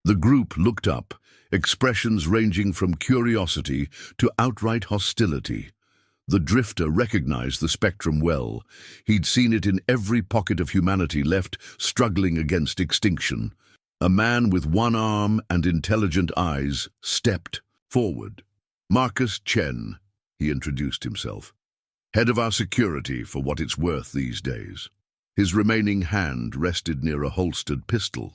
The group looked up, expressions ranging from curiosity to outright hostility. The drifter recognized the spectrum well. He'd seen it in every pocket of humanity left struggling against extinction. A man with one arm and intelligent eyes stepped forward. Marcus Chen, he introduced himself. Head of our security for what it's worth these days. His remaining hand rested near a holstered pistol.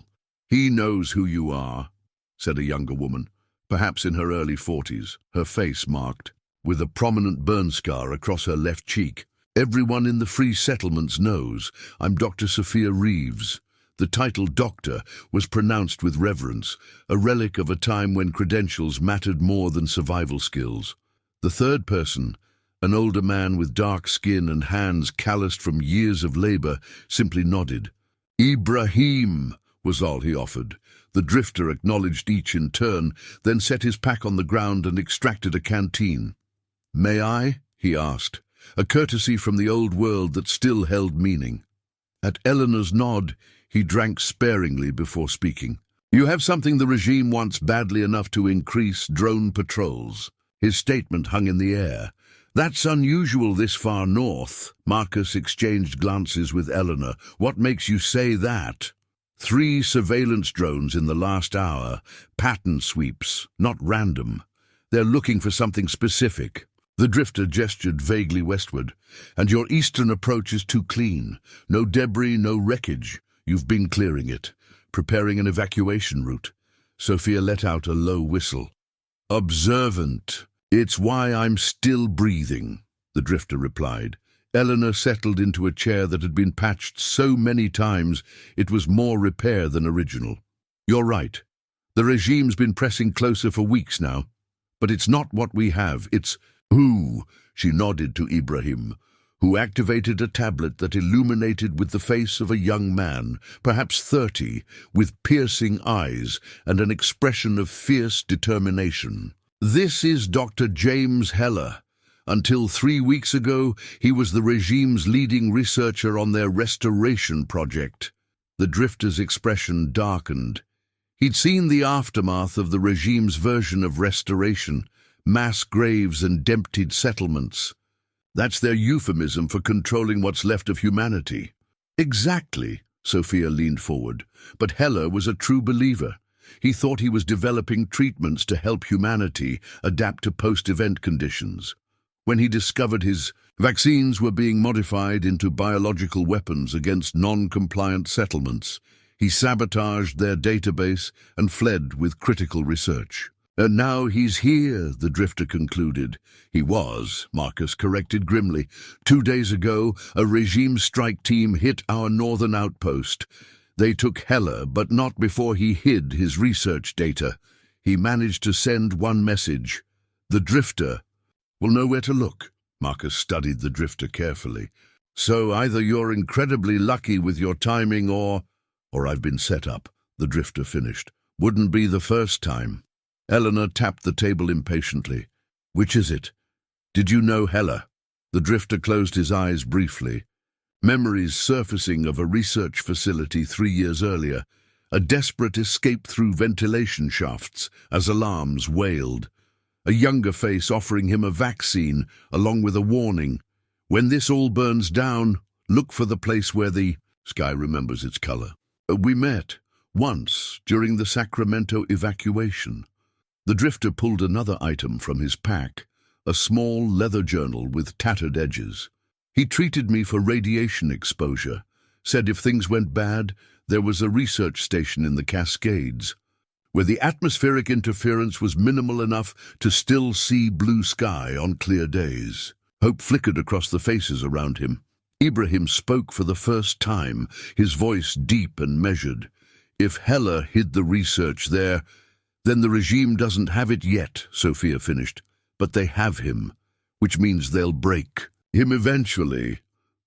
He knows who you are, said a younger woman, perhaps in her early 40s, her face marked, with a prominent burn scar across her left cheek. Everyone in the free settlements knows. I'm Dr. Sophia Reeves. The title doctor was pronounced with reverence, a relic of a time when credentials mattered more than survival skills. The third person, an older man with dark skin and hands calloused from years of labor, simply nodded. Ibrahim was all he offered. The drifter acknowledged each in turn, then set his pack on the ground and extracted a canteen. May I? He asked, a courtesy from the old world that still held meaning. At Eleanor's nod, he drank sparingly before speaking. You have something the regime wants badly enough to increase drone patrols. His statement hung in the air. That's unusual this far north. Marcus exchanged glances with Eleanor. What makes you say that? 3 surveillance drones in the last hour. Pattern sweeps, not random. They're looking for something specific. The drifter gestured vaguely westward. And your eastern approach is too clean. No debris, no wreckage. You've been clearing it, preparing an evacuation route. Sophia let out a low whistle. Observant. It's why I'm still breathing, the drifter replied. Eleanor settled into a chair that had been patched so many times it was more repair than original. You're right. The regime's been pressing closer for weeks now. But it's not what we have, it's who, she nodded to Ibrahim, who activated a tablet that illuminated with the face of a young man, perhaps 30, with piercing eyes and an expression of fierce determination. This is Dr. James Heller. Until 3 weeks ago, he was the regime's leading researcher on their restoration project. The drifter's expression darkened. He'd seen the aftermath of the regime's version of restoration, mass graves and emptied settlements. That's their euphemism for controlling what's left of humanity. Exactly, Sophia leaned forward. But Heller was a true believer. He thought he was developing treatments to help humanity adapt to post-event conditions. When he discovered his vaccines were being modified into biological weapons against non-compliant settlements, he sabotaged their database and fled with critical research. And now he's here, the drifter concluded. He was, Marcus corrected grimly. 2 days ago, a regime strike team hit our northern outpost. They took Heller, but not before he hid his research data. He managed to send one message. The drifter will know where to look. Marcus studied the drifter carefully. So either you're incredibly lucky with your timing or I've been set up, the drifter finished. Wouldn't be the first time. Eleanor tapped the table impatiently. Which is it? Did you know Heller? The drifter closed his eyes briefly. Memories surfacing of a research facility 3 years earlier. A desperate escape through ventilation shafts as alarms wailed. A younger face offering him a vaccine, along with a warning. When this all burns down, look for the place where the sky remembers its color. We met once during the Sacramento evacuation. The drifter pulled another item from his pack, a small leather journal with tattered edges. He treated me for radiation exposure, said if things went bad, there was a research station in the Cascades, where the atmospheric interference was minimal enough to still see blue sky on clear days. Hope flickered across the faces around him. Ibrahim spoke for the first time, his voice deep and measured. If Heller hid the research there, then the regime doesn't have it yet, Sophia finished. But they have him, which means they'll break him eventually.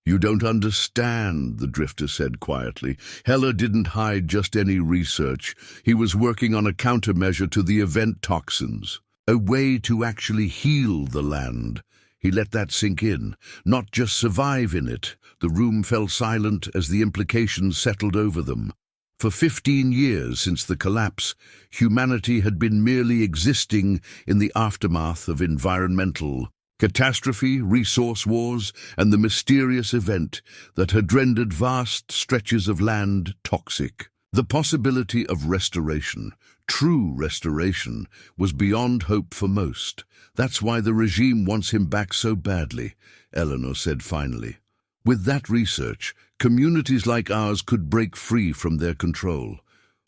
You don't understand, the drifter said quietly. Heller didn't hide just any research. He was working on a countermeasure to the event toxins, a way to actually heal the land. He let that sink in, not just survive in it. The room fell silent as the implications settled over them. For 15 years since the collapse, humanity had been merely existing in the aftermath of environmental catastrophe, resource wars, and the mysterious event that had rendered vast stretches of land toxic. The possibility of restoration, true restoration, was beyond hope for most. That's why the regime wants him back so badly, Eleanor said finally. With that research, communities like ours could break free from their control.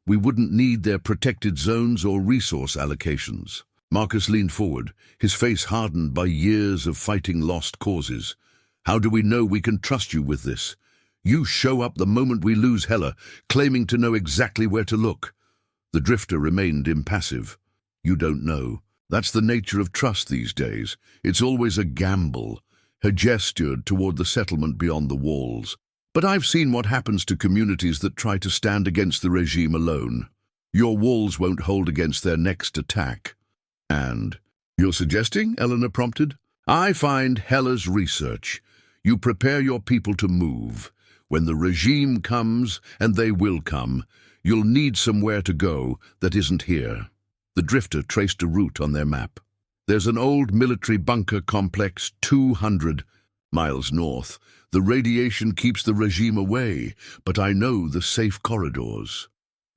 We wouldn't need their protected zones or resource allocations. Marcus leaned forward, his face hardened by years of fighting lost causes. How do we know we can trust you with this? You show up the moment we lose Hela, claiming to know exactly where to look. The drifter remained impassive. You don't know. That's the nature of trust these days. It's always a gamble. Her gestured toward the settlement beyond the walls. But I've seen what happens to communities that try to stand against the regime alone. Your walls won't hold against their next attack. And you're suggesting? Eleanor prompted. I find Hela's research. You prepare your people to move. When the regime comes, and they will come, you'll need somewhere to go that isn't here. The drifter traced a route on their map. There's an old military bunker complex 200 miles north. The radiation keeps the regime away, but I know the safe corridors.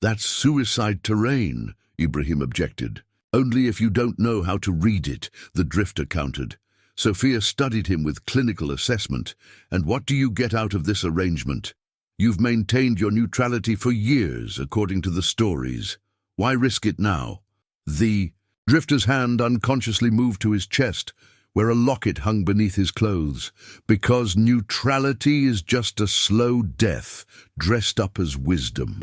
That's suicide terrain, Ibrahim objected. Only if you don't know how to read it, the drifter countered. Sophia studied him with clinical assessment. And what do you get out of this arrangement? You've maintained your neutrality for years, according to the stories. Why risk it now? The drifter's hand unconsciously moved to his chest, where a locket hung beneath his clothes. Because neutrality is just a slow death, dressed up as wisdom.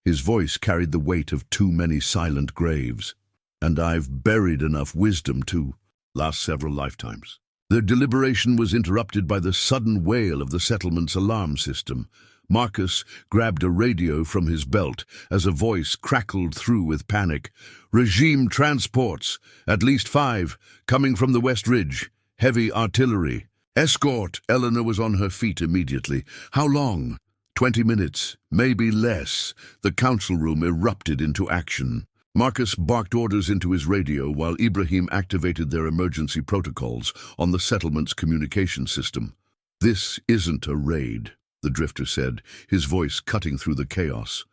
His voice carried the weight of too many silent graves. And I've buried enough wisdom to last several lifetimes. Their deliberation was interrupted by the sudden wail of the settlement's alarm system. Marcus grabbed a radio from his belt as a voice crackled through with panic. Regime transports, at least 5, coming from the West Ridge. Heavy artillery. Escort. Eleanor was on her feet immediately. How long? 20 minutes, maybe less. The council room erupted into action. Marcus barked orders into his radio while Ibrahim activated their emergency protocols on the settlement's communication system. This isn't a raid, the drifter said, his voice cutting through the chaos.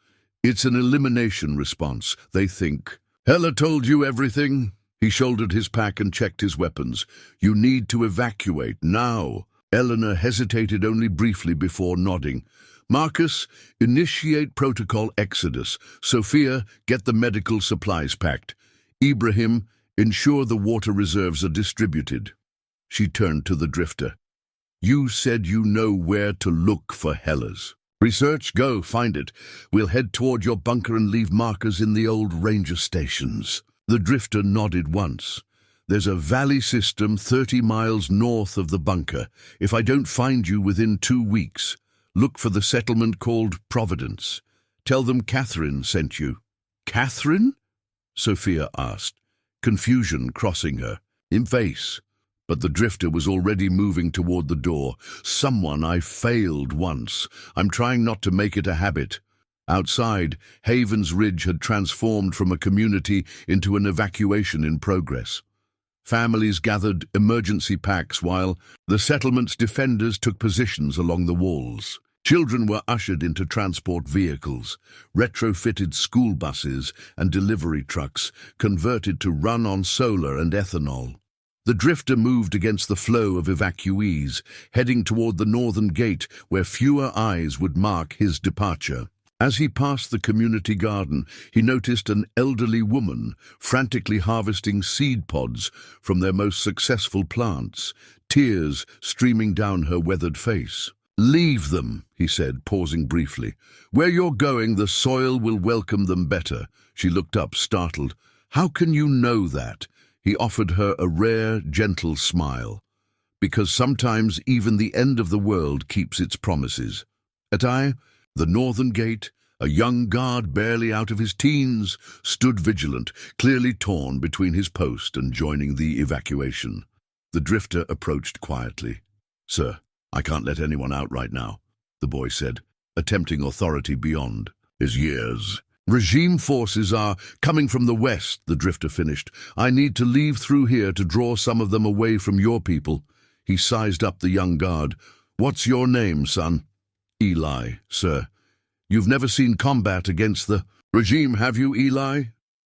It's an elimination response, they think. Hela told you everything? He shouldered his pack and checked his weapons. You need to evacuate, now. Eleanor hesitated only briefly before nodding. Marcus, initiate protocol exodus. Sophia, get the medical supplies packed. Ibrahim, ensure the water reserves are distributed. She turned to the drifter. You said you know where to look for Hela's. Research, go, find it. We'll head toward your bunker and leave markers in the old ranger stations. The drifter nodded once. There's a valley system 30 miles north of the bunker. If I don't find you within 2 weeks, look for the settlement called Providence. Tell them Catherine sent you. Catherine? Sophia asked, confusion crossing her face. But the drifter was already moving toward the door. Someone I failed once. I'm trying not to make it a habit. Outside, Haven's Ridge had transformed from a community into an evacuation in progress. Families gathered emergency packs while the settlement's defenders took positions along the walls. Children were ushered into transport vehicles, retrofitted school buses and delivery trucks converted to run on solar and ethanol. The drifter moved against the flow of evacuees, heading toward the northern gate where fewer eyes would mark his departure. As he passed the community garden, he noticed an elderly woman frantically harvesting seed pods from their most successful plants, tears streaming down her weathered face. Leave them, he said, pausing briefly. Where you're going, the soil will welcome them better. She looked up, startled. How can you know that? He offered her a rare, gentle smile. Because sometimes even the end of the world keeps its promises. The northern gate, a young guard barely out of his teens, stood vigilant, clearly torn between his post and joining the evacuation. The drifter approached quietly. Sir, I can't let anyone out right now, the boy said, attempting authority beyond. is years. Regime forces are coming from the west, the drifter finished. I need to leave through here to draw some of them away from your people. He sized up the young guard. What's your name, son? Eli, sir. You've never seen combat against the regime, have you, Eli?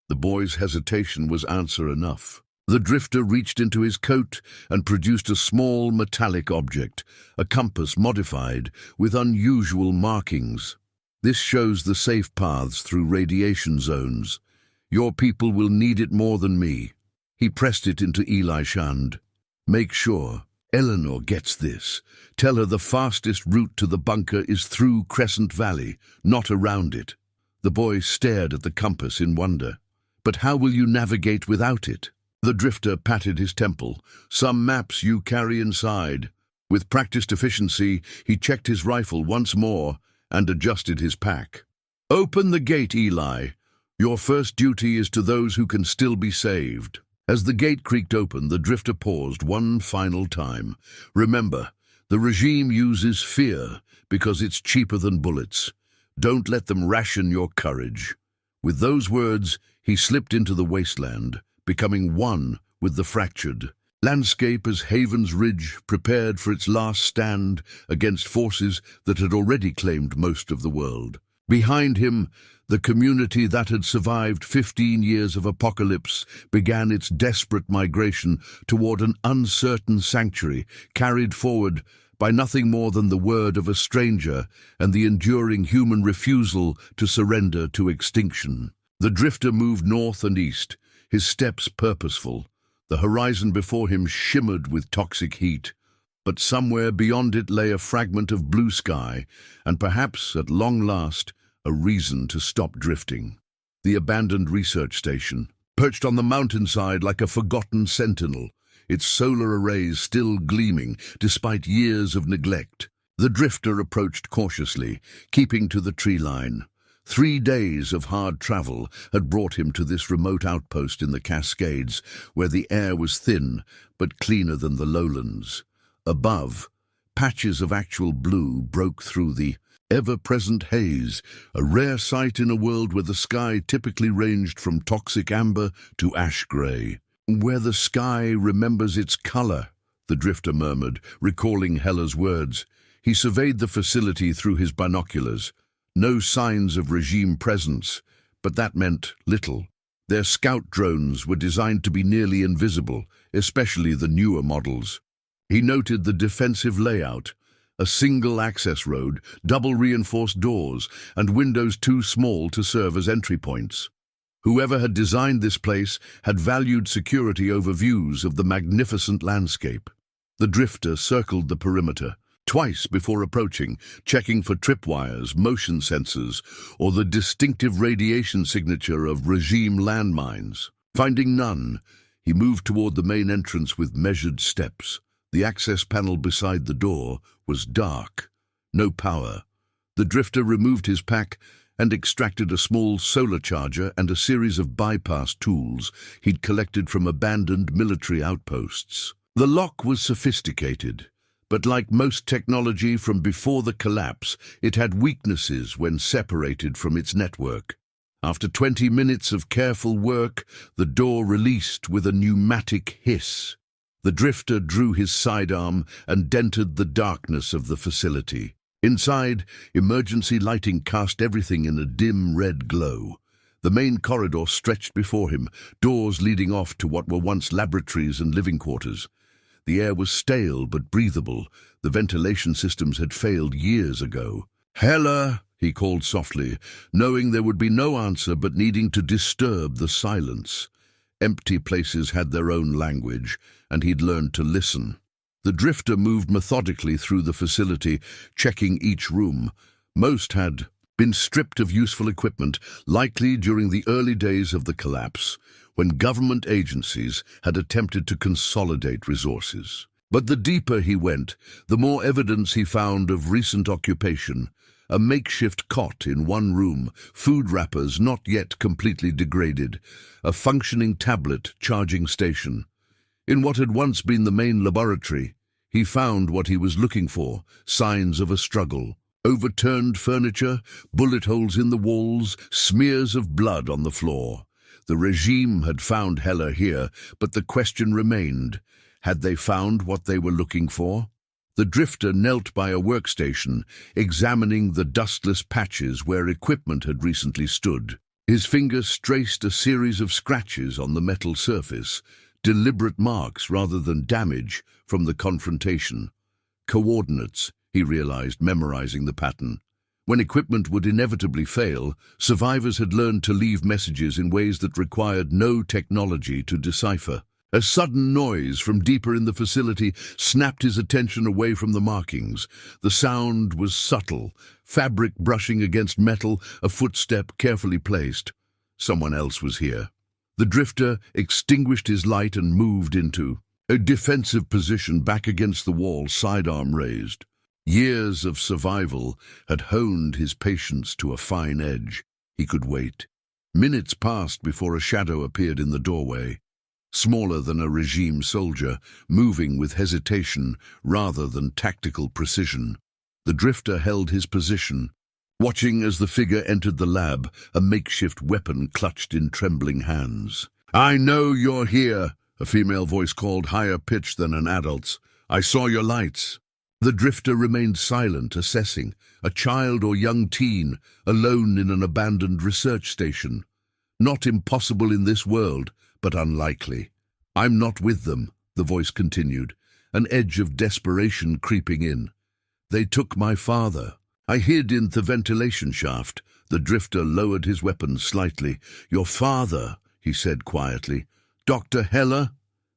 The boy's hesitation was answer enough. The drifter reached into his coat and produced a small metallic object, a compass modified with unusual markings. This shows the safe paths through radiation zones. Your people will need it more than me. He pressed it into Eli's hand. Make sure Eleanor gets this. Tell her the fastest route to the bunker is through Crescent Valley, not around it. The boy stared at the compass in wonder. But how will you navigate without it? The drifter patted his temple. Some maps you carry inside. With practiced efficiency, he checked his rifle once more and adjusted his pack. Open the gate, Eli. Your first duty is to those who can still be saved. As the gate creaked open, the drifter paused one final time. Remember, the regime uses fear because it's cheaper than bullets. Don't let them ration your courage. With those words, he slipped into the wasteland, becoming one with the fractured landscape as Haven's Ridge prepared for its last stand against forces that had already claimed most of the world. Behind him, the community that had survived 15 years of apocalypse began its desperate migration toward an uncertain sanctuary carried forward by nothing more than the word of a stranger and the enduring human refusal to surrender to extinction. The drifter moved north and east, his steps purposeful. The horizon before him shimmered with toxic heat, but somewhere beyond it lay a fragment of blue sky, and perhaps, at long last, a reason to stop drifting. The abandoned research station, perched on the mountainside like a forgotten sentinel, its solar arrays still gleaming despite years of neglect. The drifter approached cautiously, keeping to the tree line. 3 days of hard travel had brought him to this remote outpost in the Cascades, where the air was thin but cleaner than the lowlands. Above, patches of actual blue broke through the ever-present haze, a rare sight in a world where the sky typically ranged from toxic amber to ash-grey. Where the sky remembers its color, the drifter murmured, recalling Hella's words. He surveyed the facility through his binoculars. No signs of regime presence, but that meant little. Their scout drones were designed to be nearly invisible, especially the newer models. He noted the defensive layout, a single access road, double reinforced doors, and windows too small to serve as entry points. Whoever had designed this place had valued security over views of the magnificent landscape. The drifter circled the perimeter, twice before approaching, checking for tripwires, motion sensors, or the distinctive radiation signature of regime landmines. Finding none, he moved toward the main entrance with measured steps. The access panel beside the door was dark. No power. The drifter removed his pack and extracted a small solar charger and a series of bypass tools he'd collected from abandoned military outposts. The lock was sophisticated, but like most technology from before the collapse, it had weaknesses when separated from its network. After 20 minutes of careful work, the door released with a pneumatic hiss. The drifter drew his sidearm and dented the darkness of the facility. Inside, emergency lighting cast everything in a dim red glow. The main corridor stretched before him, doors leading off to what were once laboratories and living quarters. The air was stale but breathable. The ventilation systems had failed years ago. "Hella," he called softly, knowing there would be no answer but needing to disturb the silence. Empty places had their own language, and he'd learned to listen. The drifter moved methodically through the facility, checking each room. Most had been stripped of useful equipment, likely during the early days of the collapse, when government agencies had attempted to consolidate resources. But the deeper he went, the more evidence he found of recent occupation. A makeshift cot in one room, food wrappers not yet completely degraded, a functioning tablet charging station. In what had once been the main laboratory, he found what he was looking for, signs of a struggle. Overturned furniture, bullet holes in the walls, smears of blood on the floor. The regime had found Heller here, but the question remained. Had they found what they were looking for? The drifter knelt by a workstation, examining the dustless patches where equipment had recently stood. His fingers traced a series of scratches on the metal surface, deliberate marks rather than damage from the confrontation. Coordinates, he realized, memorizing the pattern. When equipment would inevitably fail, survivors had learned to leave messages in ways that required no technology to decipher. A sudden noise from deeper in the facility snapped his attention away from the markings. The sound was subtle, fabric brushing against metal, a footstep carefully placed. Someone else was here. The drifter extinguished his light and moved into a defensive position back against the wall, sidearm raised. Years of survival had honed his patience to a fine edge. He could wait. Minutes passed before a shadow appeared in the doorway. Smaller than a regime soldier, moving with hesitation rather than tactical precision. The drifter held his position, watching as the figure entered the lab, a makeshift weapon clutched in trembling hands. "I know you're here," a female voice called, higher pitched than an adult's. "I saw your lights." The drifter remained silent, assessing, a child or young teen, alone in an abandoned research station. Not impossible in this world, but unlikely. "I'm not with them," the voice continued, an edge of desperation creeping in. "They took my father. I hid in the ventilation shaft." The drifter lowered his weapon slightly. "Your father," he said quietly. "Dr. Heller?"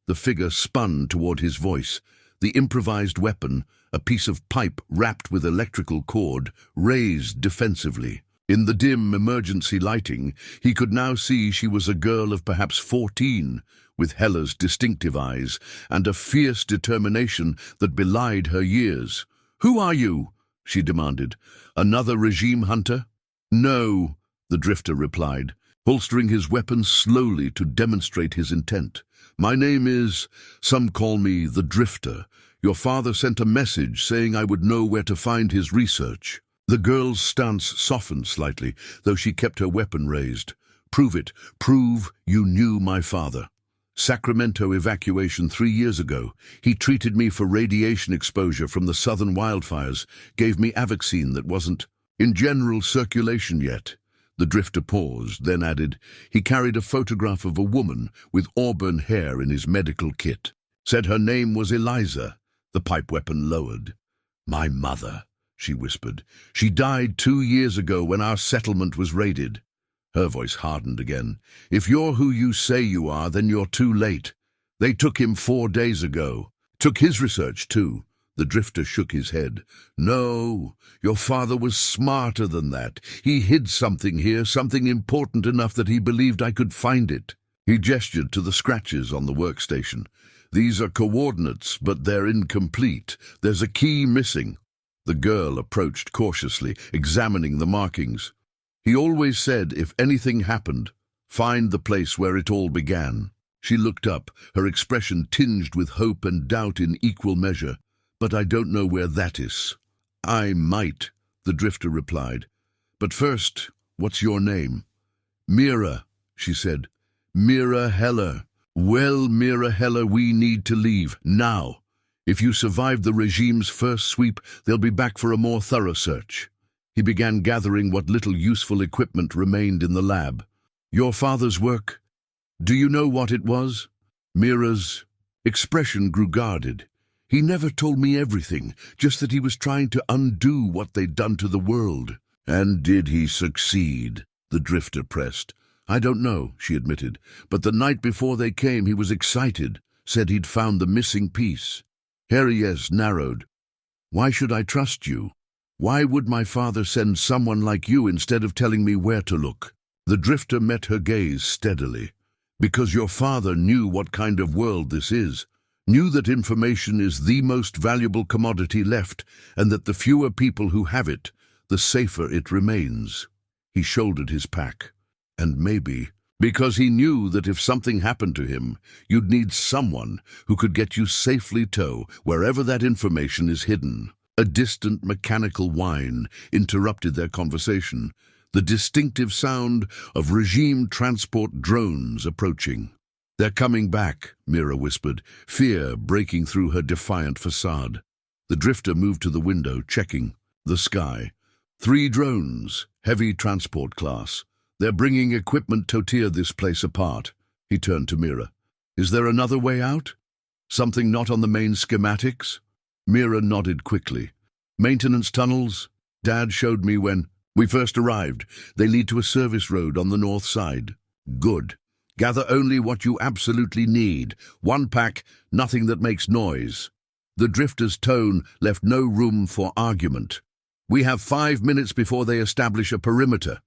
The figure spun toward his voice. The improvised weapon, a piece of pipe wrapped with electrical cord, raised defensively. In the dim emergency lighting, he could now see she was a girl of perhaps 14, with Heller's distinctive eyes and a fierce determination that belied her years. "Who are you?" she demanded. "Another regime hunter?" "No," the drifter replied, holstering his weapon slowly to demonstrate his intent. "My name is, some call me the Drifter. Your father sent a message saying I would know where to find his research." The girl's stance softened slightly, though she kept her weapon raised. "Prove it. Prove you knew my father." "Sacramento evacuation 3 years ago. He treated me for radiation exposure from the southern wildfires, gave me Avoxine that wasn't in general circulation yet." The drifter paused, then added, "He carried a photograph of a woman with auburn hair in his medical kit. Said her name was Eliza." The pipe weapon lowered. "My mother," she whispered. "She died 2 years ago when our settlement was raided." Her voice hardened again. "If you're who you say you are, then you're too late. They took him 4 days ago. Took his research, too." The drifter shook his head. "No, your father was smarter than that. He hid something here, something important enough that he believed I could find it." He gestured to the scratches on the workstation. "These are coordinates, but they're incomplete. There's a key missing." The girl approached cautiously, examining the markings. "He always said if anything happened, find the place where it all began." She looked up, her expression tinged with hope and doubt in equal measure. "But I don't know where that is." "I might," the drifter replied. "But first, what's your name?" "Mira," she said. "Mira Heller." "Well, Mira Heller, we need to leave, now. If you survive the regime's first sweep, they'll be back for a more thorough search." He began gathering what little useful equipment remained in the lab. "Your father's work? Do you know what it was?" Mira's expression grew guarded. "He never told me everything, just that he was trying to undo what they'd done to the world." "And did he succeed?" the drifter pressed. "I don't know," she admitted, "but the night before they came he was excited, said he'd found the missing piece." Harriez narrowed. "Why should I trust you? Why would my father send someone like you instead of telling me where to look?" The drifter met her gaze steadily. "Because your father knew what kind of world this is, knew that information is the most valuable commodity left, and that the fewer people who have it, the safer it remains." He shouldered his pack. "And maybe because he knew that if something happened to him, you'd need someone who could get you safely to wherever that information is hidden." A distant mechanical whine interrupted their conversation, the distinctive sound of regime transport drones approaching. "They're coming back," Mira whispered, fear breaking through her defiant facade. The drifter moved to the window, checking the sky. 3 drones, heavy transport class. "They're bringing equipment to tear this place apart." He turned to Mira. "Is there another way out? Something not on the main schematics?" Mira nodded quickly. "Maintenance tunnels? Dad showed me when we first arrived. They lead to a service road on the north side." "Good. Gather only what you absolutely need. 1 pack, nothing that makes noise." The drifter's tone left no room for argument. "We have 5 minutes before they establish a perimeter."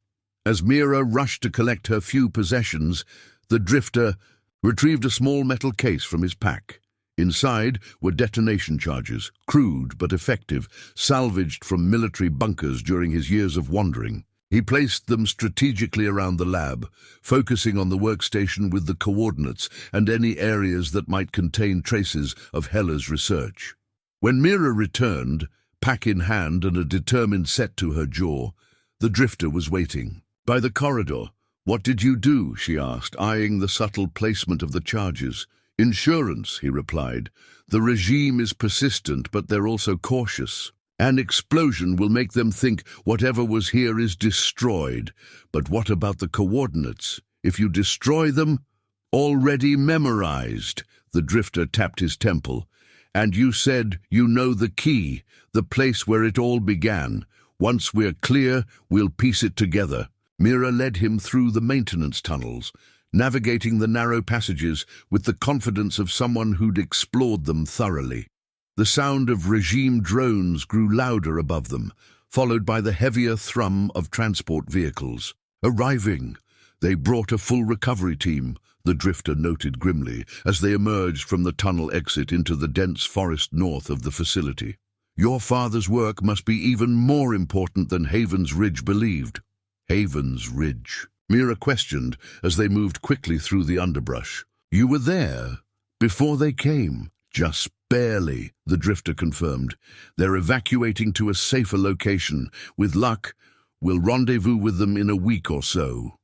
As Mira rushed to collect her few possessions, the drifter retrieved a small metal case from his pack. Inside were detonation charges, crude but effective, salvaged from military bunkers during his years of wandering. He placed them strategically around the lab, focusing on the workstation with the coordinates and any areas that might contain traces of Hella's research. When Mira returned, pack in hand and a determined set to her jaw, the drifter was waiting. "By the corridor, what did you do?" she asked, eyeing the subtle placement of the charges. "Insurance," he replied. "The regime is persistent, but they're also cautious. An explosion will make them think whatever was here is destroyed. But what about the coordinates? If you destroy them, already memorized." The drifter tapped his temple. "And you said you know the key, the place where it all began. Once we're clear, we'll piece it together." Mira led him through the maintenance tunnels, navigating the narrow passages with the confidence of someone who'd explored them thoroughly. The sound of regime drones grew louder above them, followed by the heavier thrum of transport vehicles. "Arriving. They brought a full recovery team," the drifter noted grimly as they emerged from the tunnel exit into the dense forest north of the facility. "Your father's work must be even more important than Haven's Ridge believed." "Haven's Ridge?" Mira questioned as they moved quickly through the underbrush. "You were there before they came?" "Just barely," the drifter confirmed. "They're evacuating to a safer location. With luck, we'll rendezvous with them in a week or so."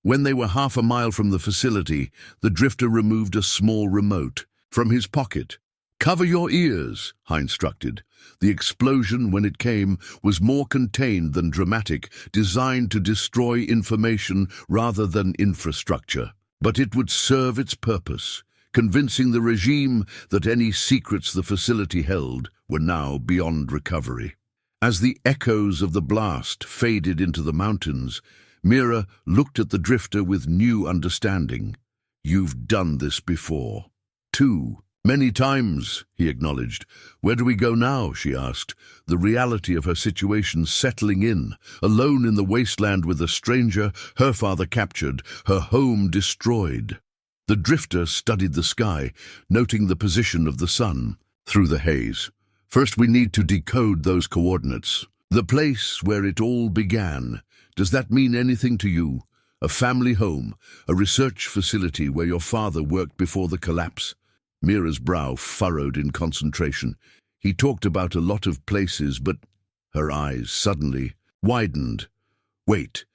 When they were half a mile from the facility, the drifter removed a small remote from his pocket. "Cover your ears," he instructed. The explosion, when it came, was more contained than dramatic, designed to destroy information rather than infrastructure. But it would serve its purpose, convincing the regime that any secrets the facility held were now beyond recovery. As the echoes of the blast faded into the mountains, Mira looked at the drifter with new understanding. "You've done this before." "Too. Many times," he acknowledged. "Where do we go now?" she asked, the reality of her situation settling in, alone in the wasteland with a stranger, her father captured, her home destroyed. The drifter studied the sky, noting the position of the sun through the haze. "First, we need to decode those coordinates. The place where it all began. Does that mean anything to you? A family home, a research facility where your father worked before the collapse?" Mira's brow furrowed in concentration. He talked about a lot of places, but her eyes suddenly widened. "Wait,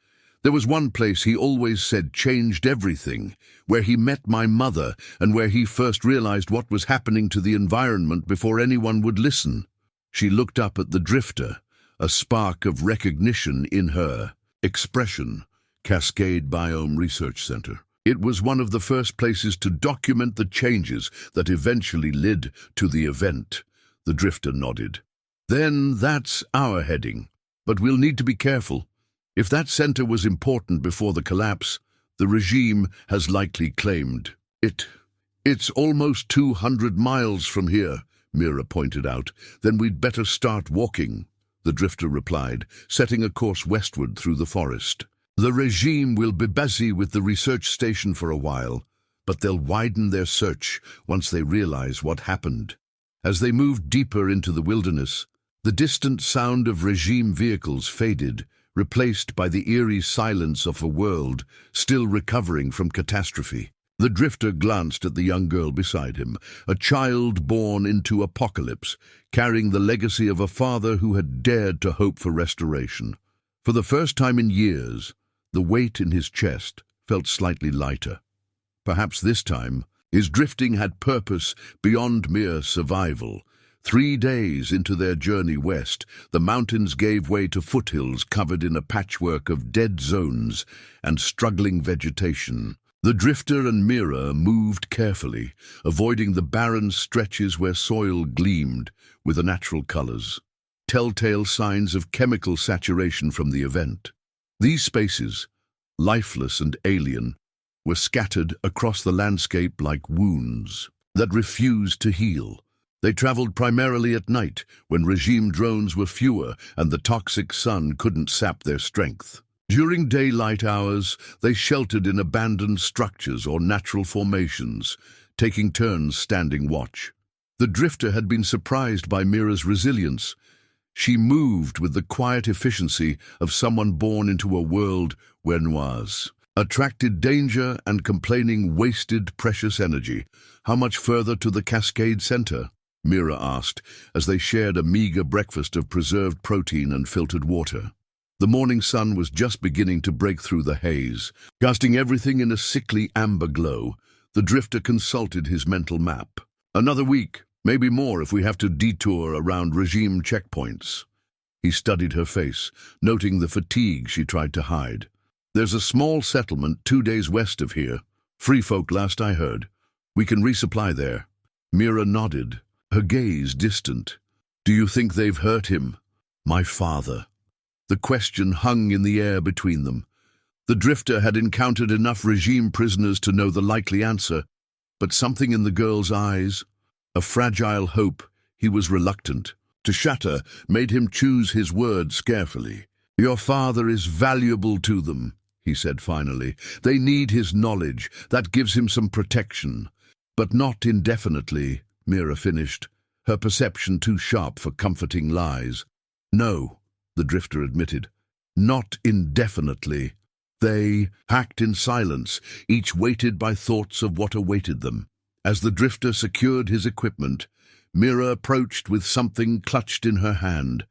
there was one place he always said changed everything, where he met my mother and where he first realized what was happening to the environment before anyone would listen." She looked up at the drifter, a spark of recognition in her expression. "Cascade Biome Research Center. It was one of the first places to document the changes that eventually led to the event." The drifter nodded. "Then that's our heading. But we'll need to be careful. If that center was important before the collapse, the regime has likely claimed it. It's almost 200 miles from here," Mira pointed out. "Then we'd better start walking," the drifter replied, setting a course westward through the forest. "The regime will be busy with the research station for a while, but they'll widen their search once they realize what happened." As they moved deeper into the wilderness, the distant sound of regime vehicles faded, replaced by the eerie silence of a world still recovering from catastrophe. The drifter glanced at the young girl beside him, a child born into apocalypse, carrying the legacy of a father who had dared to hope for restoration. For the first time in years, the weight in his chest felt slightly lighter. Perhaps this time, his drifting had purpose beyond mere survival. 3 days into their journey west, the mountains gave way to foothills covered in a patchwork of dead zones and struggling vegetation. The drifter and Mira moved carefully, avoiding the barren stretches where soil gleamed with the natural colors, telltale signs of chemical saturation from the event. These spaces, lifeless and alien, were scattered across the landscape like wounds that refused to heal. They traveled primarily at night, when regime drones were fewer and the toxic sun couldn't sap their strength. During daylight hours, they sheltered in abandoned structures or natural formations, taking turns standing watch. The drifter had been surprised by Mira's resilience. She moved with the quiet efficiency of someone born into a world where noirs attracted danger and complaining wasted precious energy. "How much further to the Cascade Center?" Mira asked, as they shared a meager breakfast of preserved protein and filtered water. The morning sun was just beginning to break through the haze, casting everything in a sickly amber glow. The drifter consulted his mental map. "Another week, maybe more if we have to detour around regime checkpoints." He studied her face, noting the fatigue she tried to hide. "There's a small settlement 2 days west of here. Free folk last I heard. We can resupply there." Mira nodded, her gaze distant. "Do you think they've hurt him?" "My father." The question hung in the air between them. The drifter had encountered enough regime prisoners to know the likely answer, but something in the girl's eyes, a fragile hope he was reluctant to shatter, made him choose his words carefully. "Your father is valuable to them," he said finally. "They need his knowledge. That gives him some protection." "But not indefinitely," Mira finished, her perception too sharp for comforting lies. "No," the drifter admitted, "not indefinitely." They packed in silence, each weighted by thoughts of what awaited them. As the drifter secured his equipment, Mira approached with something clutched in her hand,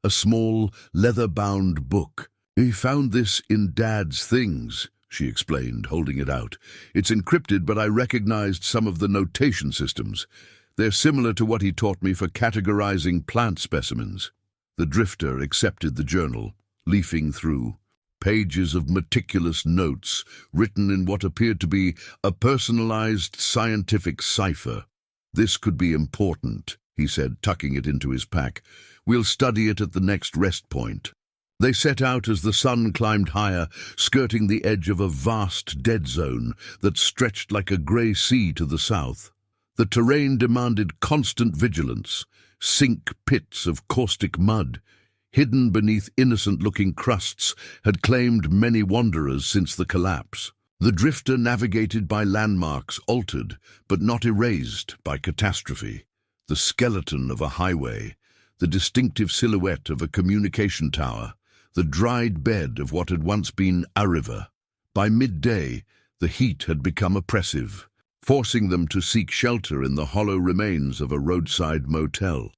a small, leather-bound book. "He found this in Dad's things," she explained, holding it out. "It's encrypted, but I recognized some of the notation systems. They're similar to what he taught me for categorizing plant specimens." The drifter accepted the journal, leafing through. Pages of meticulous notes, written in what appeared to be a personalized scientific cipher. "This could be important," he said, tucking it into his pack. "We'll study it at the next rest point." They set out as the sun climbed higher, skirting the edge of a vast dead zone that stretched like a grey sea to the south. The terrain demanded constant vigilance. Sink pits of caustic mud, hidden beneath innocent-looking crusts, had claimed many wanderers since the collapse. The drifter navigated by landmarks altered, but not erased, by catastrophe. The skeleton of a highway, the distinctive silhouette of a communication tower, the dried bed of what had once been a river. By midday, the heat had become oppressive, forcing them to seek shelter in the hollow remains of a roadside motel.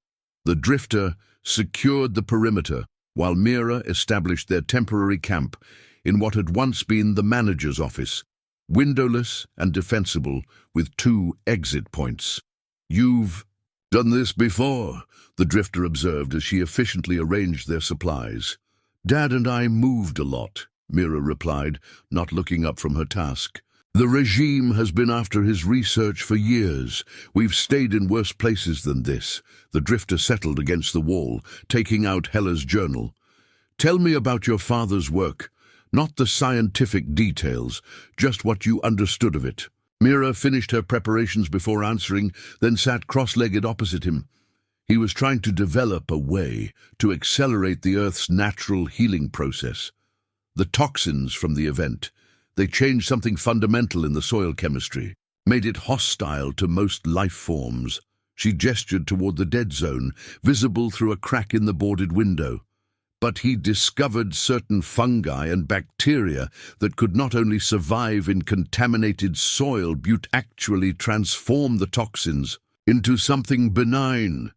The drifter secured the perimeter, while Mira established their temporary camp in what had once been the manager's office, windowless and defensible, with 2 exit points. "You've done this before," the drifter observed as she efficiently arranged their supplies. "Dad and I moved a lot," Mira replied, not looking up from her task. "The regime has been after his research for years. We've stayed in worse places than this." The drifter settled against the wall, taking out Hella's journal. "Tell me about your father's work. Not the scientific details, just what you understood of it." Mira finished her preparations before answering, then sat cross-legged opposite him. He was trying to develop a way to accelerate the Earth's natural healing process. The toxins from the event, they changed something fundamental in the soil chemistry, made it hostile to most life forms. She gestured toward the dead zone, visible through a crack in the boarded window. But he discovered certain fungi and bacteria that could not only survive in contaminated soil but actually transform the toxins into something benign.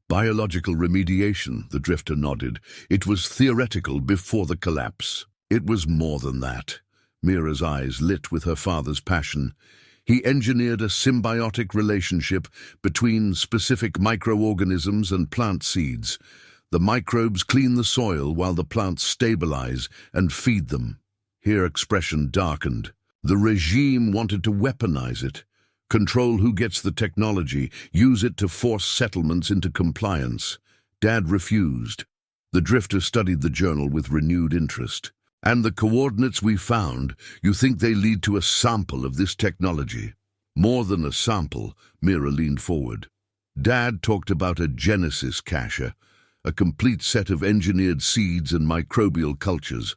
Biological remediation, the Drifter nodded. It was theoretical before the collapse. It was more than that. Mira's eyes lit with her father's passion. He engineered a symbiotic relationship between specific microorganisms and plant seeds. The microbes clean the soil while the plants stabilize and feed them. Her expression darkened. The regime wanted to weaponize it, control who gets the technology, use it to force settlements into compliance. Dad refused. The Drifter studied the journal with renewed interest. And the coordinates we found, you think they lead to a sample of this technology? More than a sample, Mira leaned forward. Dad talked about a genesis cache, a complete set of engineered seeds and microbial cultures,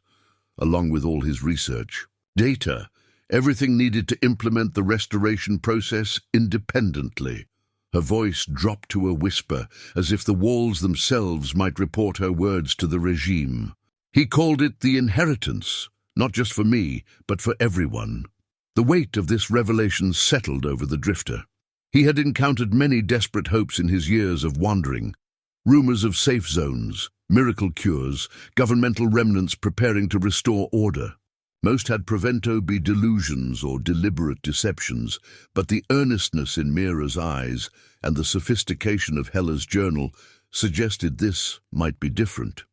along with all his research. Data, everything needed to implement the restoration process independently. Her voice dropped to a whisper, as if the walls themselves might report her words to the regime. He called it the inheritance, not just for me, but for everyone. The weight of this revelation settled over the Drifter. He had encountered many desperate hopes in his years of wandering. Rumors of safe zones, miracle cures, governmental remnants preparing to restore order. Most had Prevento be delusions or deliberate deceptions, but the earnestness in Mira's eyes and the sophistication of Hella's journal suggested this might be different.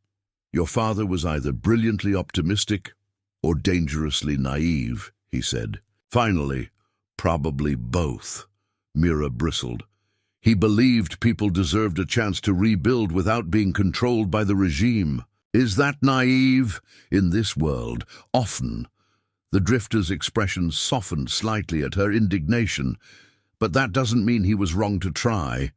Your father was either brilliantly optimistic or dangerously naive, he said. Finally, probably both. Mira bristled. He believed people deserved a chance to rebuild without being controlled by the regime. Is that naive? In this world, often. The Drifter's expression softened slightly at her indignation, but that doesn't mean he was wrong to try.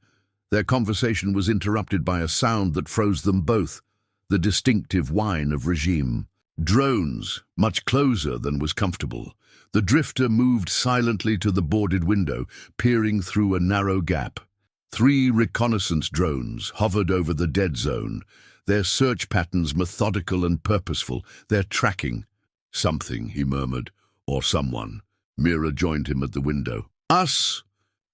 Their conversation was interrupted by a sound that froze them both, the distinctive whine of regime. Drones, much closer than was comfortable. The Drifter moved silently to the boarded window, peering through a narrow gap. 3 reconnaissance drones hovered over the dead zone, their search patterns methodical and purposeful, their tracking. Something, he murmured, or someone. Mira joined him at the window. Us?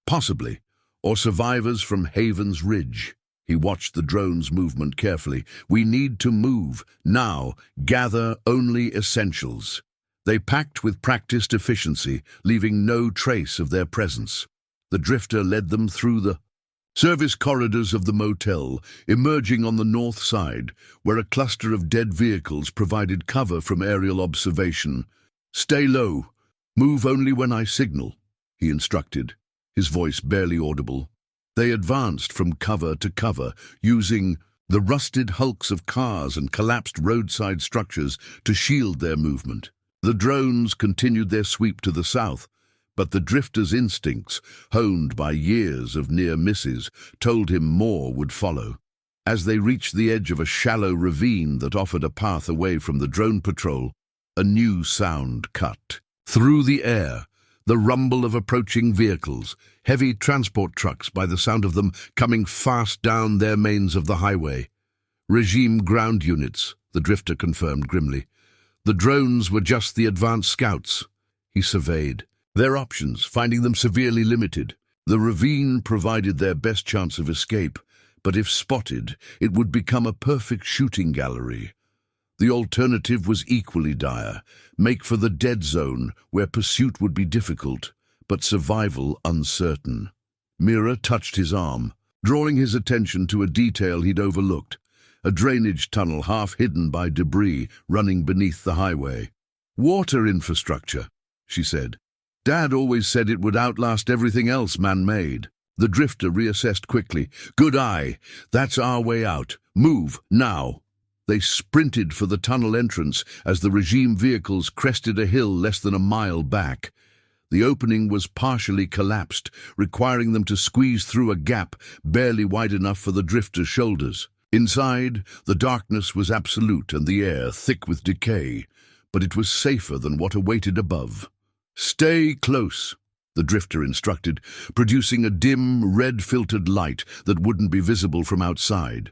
Possibly. Or survivors from Haven's Ridge. He watched the drone's movement carefully. We need to move. Now, gather only essentials. They packed with practiced efficiency, leaving no trace of their presence. The Drifter led them through the service corridors of the motel, emerging on the north side, where a cluster of dead vehicles provided cover from aerial observation. Stay low. Move only when I signal, he instructed, his voice barely audible. They advanced from cover to cover, using the rusted hulks of cars and collapsed roadside structures to shield their movement. The drones continued their sweep to the south, but the Drifter's instincts, honed by years of near misses, told him more would follow. As they reached the edge of a shallow ravine that offered a path away from the drone patrol, a new sound cut. Through the air, the rumble of approaching vehicles, heavy transport trucks by the sound of them coming fast down their mains of the highway. Regime ground units, the Drifter confirmed grimly. The drones were just the advanced scouts. He surveyed their options, finding them severely limited. The ravine provided their best chance of escape, but if spotted, it would become a perfect shooting gallery. The alternative was equally dire. Make for the dead zone, where pursuit would be difficult, but survival uncertain. Mira touched his arm, drawing his attention to a detail he'd overlooked, a drainage tunnel half hidden by debris running beneath the highway. Water infrastructure, she said. Dad always said it would outlast everything else man-made. The Drifter reassessed quickly. Good eye. That's our way out. Move, now. They sprinted for the tunnel entrance as the regime vehicles crested a hill less than a mile back. The opening was partially collapsed, requiring them to squeeze through a gap barely wide enough for the Drifter's shoulders. Inside, the darkness was absolute and the air thick with decay, but it was safer than what awaited above. Stay close, the Drifter instructed, producing a dim, red-filtered light that wouldn't be visible from outside.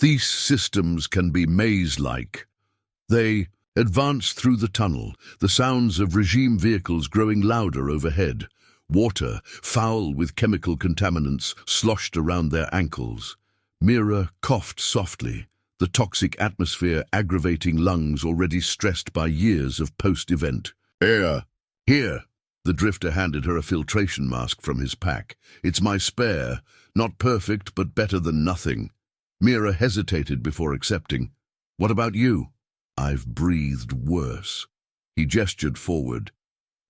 These systems can be maze-like. They advanced through the tunnel, the sounds of regime vehicles growing louder overhead. Water, foul with chemical contaminants, sloshed around their ankles. Mira coughed softly, the toxic atmosphere aggravating lungs already stressed by years of post-event. "Here, here." The drifter handed her a filtration mask from his pack. "It's my spare. Not perfect, but better than nothing." Mira hesitated before accepting. "What about you?" "I've breathed worse." He gestured forward.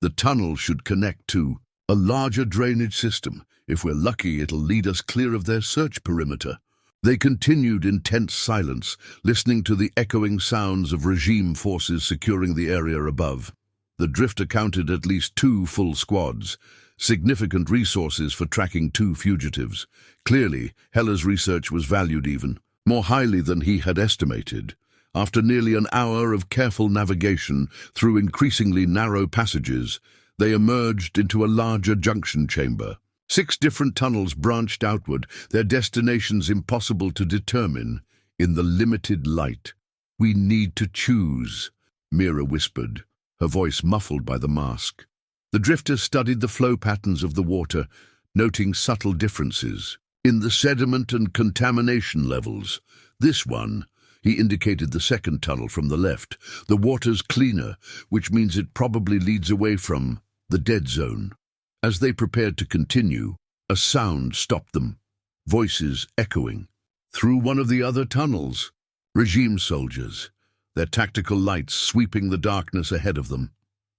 "The tunnel should connect to a larger drainage system. If we're lucky, it'll lead us clear of their search perimeter." They continued in tense silence, listening to the echoing sounds of regime forces securing the area above. The drifter counted at least 2 full squads, significant resources for tracking 2 fugitives. Clearly, Heller's research was valued even more highly than he had estimated. After nearly an hour of careful navigation through increasingly narrow passages, they emerged into a larger junction chamber. 6 different tunnels branched outward, their destinations impossible to determine in the limited light. "We need to choose," Mira whispered, her voice muffled by the mask. The drifter studied the flow patterns of the water, noting subtle differences in the sediment and contamination levels. "This one," he indicated the second tunnel from the left. "The water's cleaner, which means it probably leads away from the dead zone." As they prepared to continue, a sound stopped them, voices echoing. Through one of the other tunnels, regime soldiers, their tactical lights sweeping the darkness ahead of them.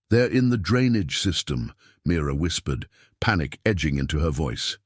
"They're in the drainage system," Mira whispered, panic edging into her voice.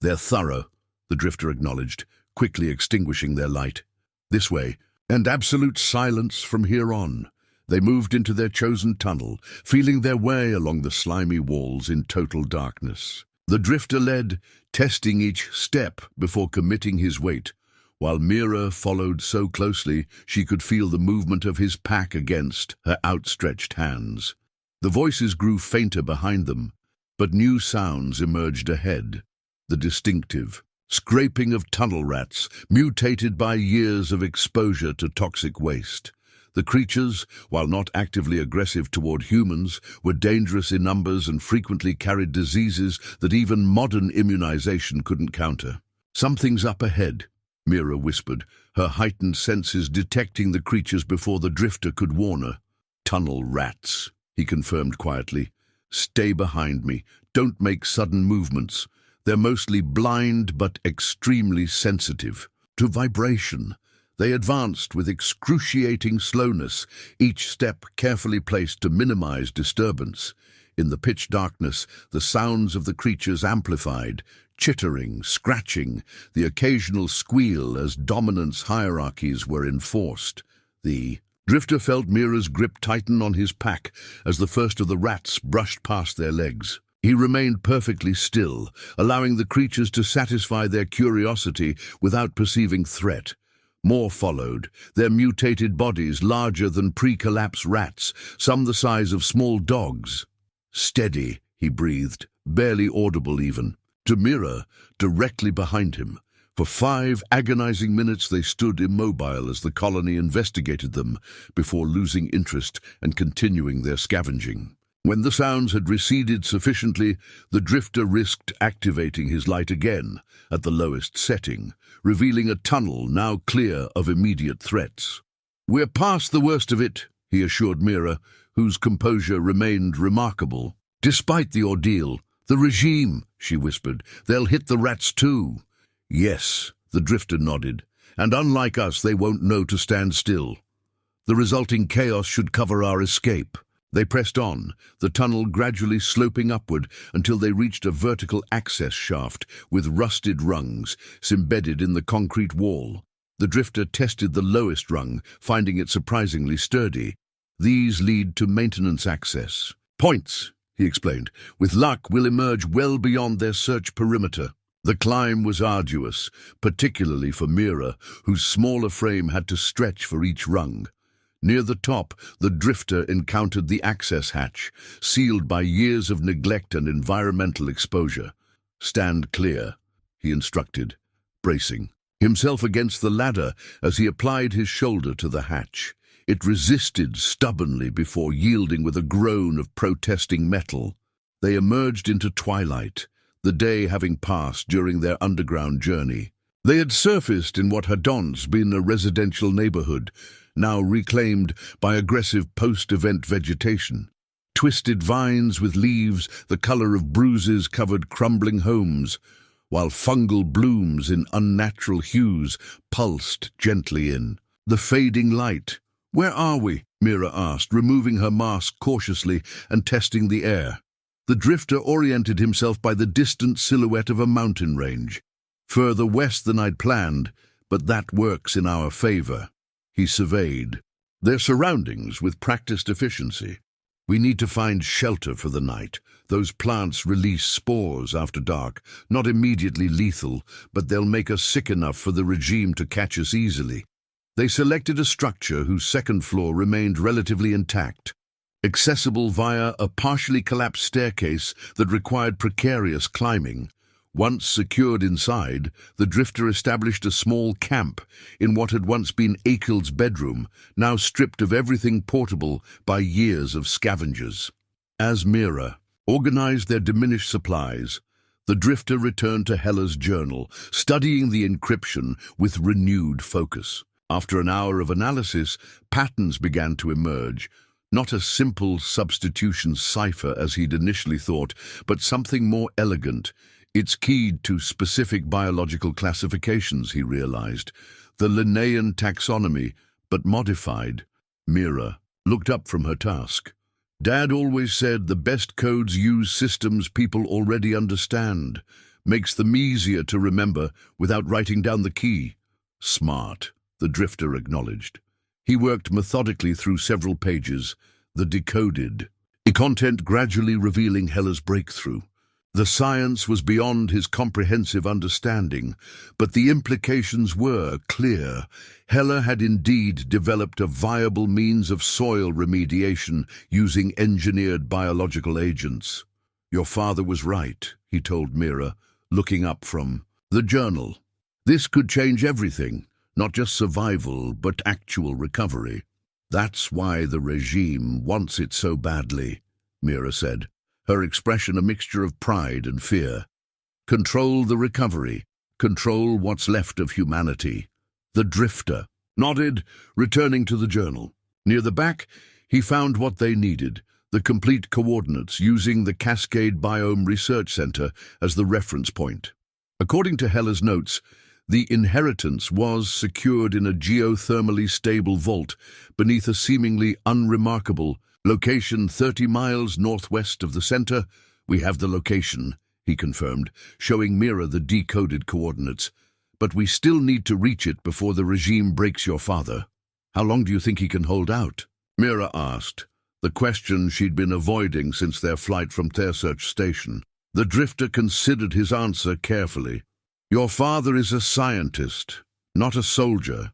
"They're thorough," the drifter acknowledged, quickly extinguishing their light. "This way, and absolute silence from here on." They moved into their chosen tunnel, feeling their way along the slimy walls in total darkness. The drifter led, testing each step before committing his weight, while Mira followed so closely she could feel the movement of his pack against her outstretched hands. The voices grew fainter behind them, but new sounds emerged ahead. The distinctive scraping of tunnel rats, mutated by years of exposure to toxic waste. The creatures, while not actively aggressive toward humans, were dangerous in numbers and frequently carried diseases that even modern immunization couldn't counter. "Something's up ahead," Mira whispered, her heightened senses detecting the creatures before the drifter could warn her. "Tunnel rats," he confirmed quietly. "Stay behind me. Don't make sudden movements. They're mostly blind but extremely sensitive to vibration." They advanced with excruciating slowness, each step carefully placed to minimize disturbance. In the pitch darkness, the sounds of the creatures amplified, chittering, scratching, the occasional squeal as dominance hierarchies were enforced. The drifter felt Mira's grip tighten on his pack as the first of the rats brushed past their legs. He remained perfectly still, allowing the creatures to satisfy their curiosity without perceiving threat. More followed, their mutated bodies larger than pre-collapse rats, some the size of small dogs. "Steady," he breathed, barely audible even. To Mira, directly behind him. For 5 agonizing minutes they stood immobile as the colony investigated them, before losing interest and continuing their scavenging. When the sounds had receded sufficiently, the drifter risked activating his light again, at the lowest setting, revealing a tunnel now clear of immediate threats. "We're past the worst of it," he assured Mira, whose composure remained remarkable. "Despite the ordeal, the regime," she whispered, "they'll hit the rats too." "Yes," the drifter nodded, "and unlike us, they won't know to stand still. The resulting chaos should cover our escape." They pressed on, the tunnel gradually sloping upward until they reached a vertical access shaft with rusted rungs embedded in the concrete wall. The drifter tested the lowest rung, finding it surprisingly sturdy. "These lead to maintenance access points," he explained. "With luck, we'll emerge well beyond their search perimeter." The climb was arduous, particularly for Mira, whose smaller frame had to stretch for each rung. Near the top, the drifter encountered the access hatch, sealed by years of neglect and environmental exposure. "Stand clear," he instructed, bracing. himself against the ladder as he applied his shoulder to the hatch. It resisted stubbornly before yielding with a groan of protesting metal. They emerged into twilight, the day having passed during their underground journey. They had surfaced in what had once been a residential neighborhood, now reclaimed by aggressive post-event vegetation. Twisted vines with leaves the color of bruises covered crumbling homes, while fungal blooms in unnatural hues pulsed gently in. The fading light. "Where are we?" Mira asked, removing her mask cautiously and testing the air. The drifter oriented himself by the distant silhouette of a mountain range. "Further west than I'd planned, but that works in our favor." He surveyed their surroundings with practiced efficiency. "We need to find shelter for the night. Those plants release spores after dark, not immediately lethal, but they'll make us sick enough for the regime to catch us easily." They selected a structure whose second floor remained relatively intact, accessible via a partially collapsed staircase that required precarious climbing. Once secured inside, the drifter established a small camp in what had once been Akel's bedroom, now stripped of everything portable by years of scavengers. As Mira organized their diminished supplies, the drifter returned to Hella's journal, studying the encryption with renewed focus. After an hour of analysis, patterns began to emerge. Not a simple substitution cipher as he'd initially thought, but something more elegant. It's keyed to specific biological classifications, he realized. The Linnaean taxonomy, but modified. Mira looked up from her task. "Dad always said the best codes use systems people already understand. Makes them easier to remember without writing down the key." "Smart," the drifter acknowledged. He worked methodically through several pages, the decoded content gradually revealing Hella's breakthrough. The science was beyond his comprehensive understanding, but the implications were clear. Hella had indeed developed a viable means of soil remediation using engineered biological agents. "Your father was right," he told Mira, looking up from the journal. "This could change everything, not just survival, but actual recovery. That's why the regime wants it so badly," Mira said, her expression a mixture of pride and fear. "Control the recovery. Control what's left of humanity." The drifter nodded, returning to the journal. Near the back, he found what they needed, the complete coordinates, using the Cascade Biome Research Center as the reference point. According to Hella's notes, the inheritance was secured in a geothermally stable vault beneath a seemingly unremarkable location 30 miles northwest of the center. "We have the location," he confirmed, showing Mira the decoded coordinates. "But we still need to reach it before the regime breaks your father." "How long do you think he can hold out?" Mira asked, the question she'd been avoiding since their flight from Tersearch Station. The drifter considered his answer carefully. "Your father is a scientist, not a soldier,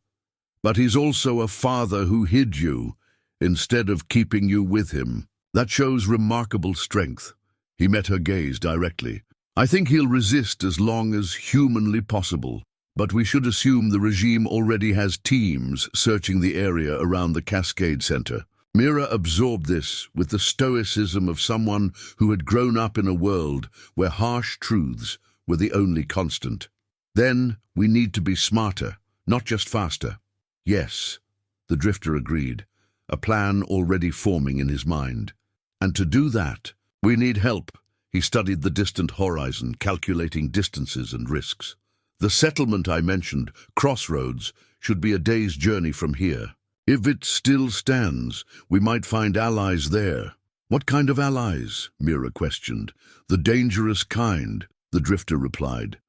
but he's also a father who hid you instead of keeping you with him. That shows remarkable strength." He met her gaze directly. "I think he'll resist as long as humanly possible, but we should assume the regime already has teams searching the area around the Cascade Center." Mira absorbed this with the stoicism of someone who had grown up in a world where harsh truths were the only constant. "Then we need to be smarter, not just faster." "Yes," the drifter agreed, a plan already forming in his mind. "And to do that, we need help." He studied the distant horizon, calculating distances and risks. "The settlement I mentioned, Crossroads, should be a day's journey from here. If it still stands, we might find allies there." "What kind of allies?" Mira questioned. "The dangerous kind," the drifter replied.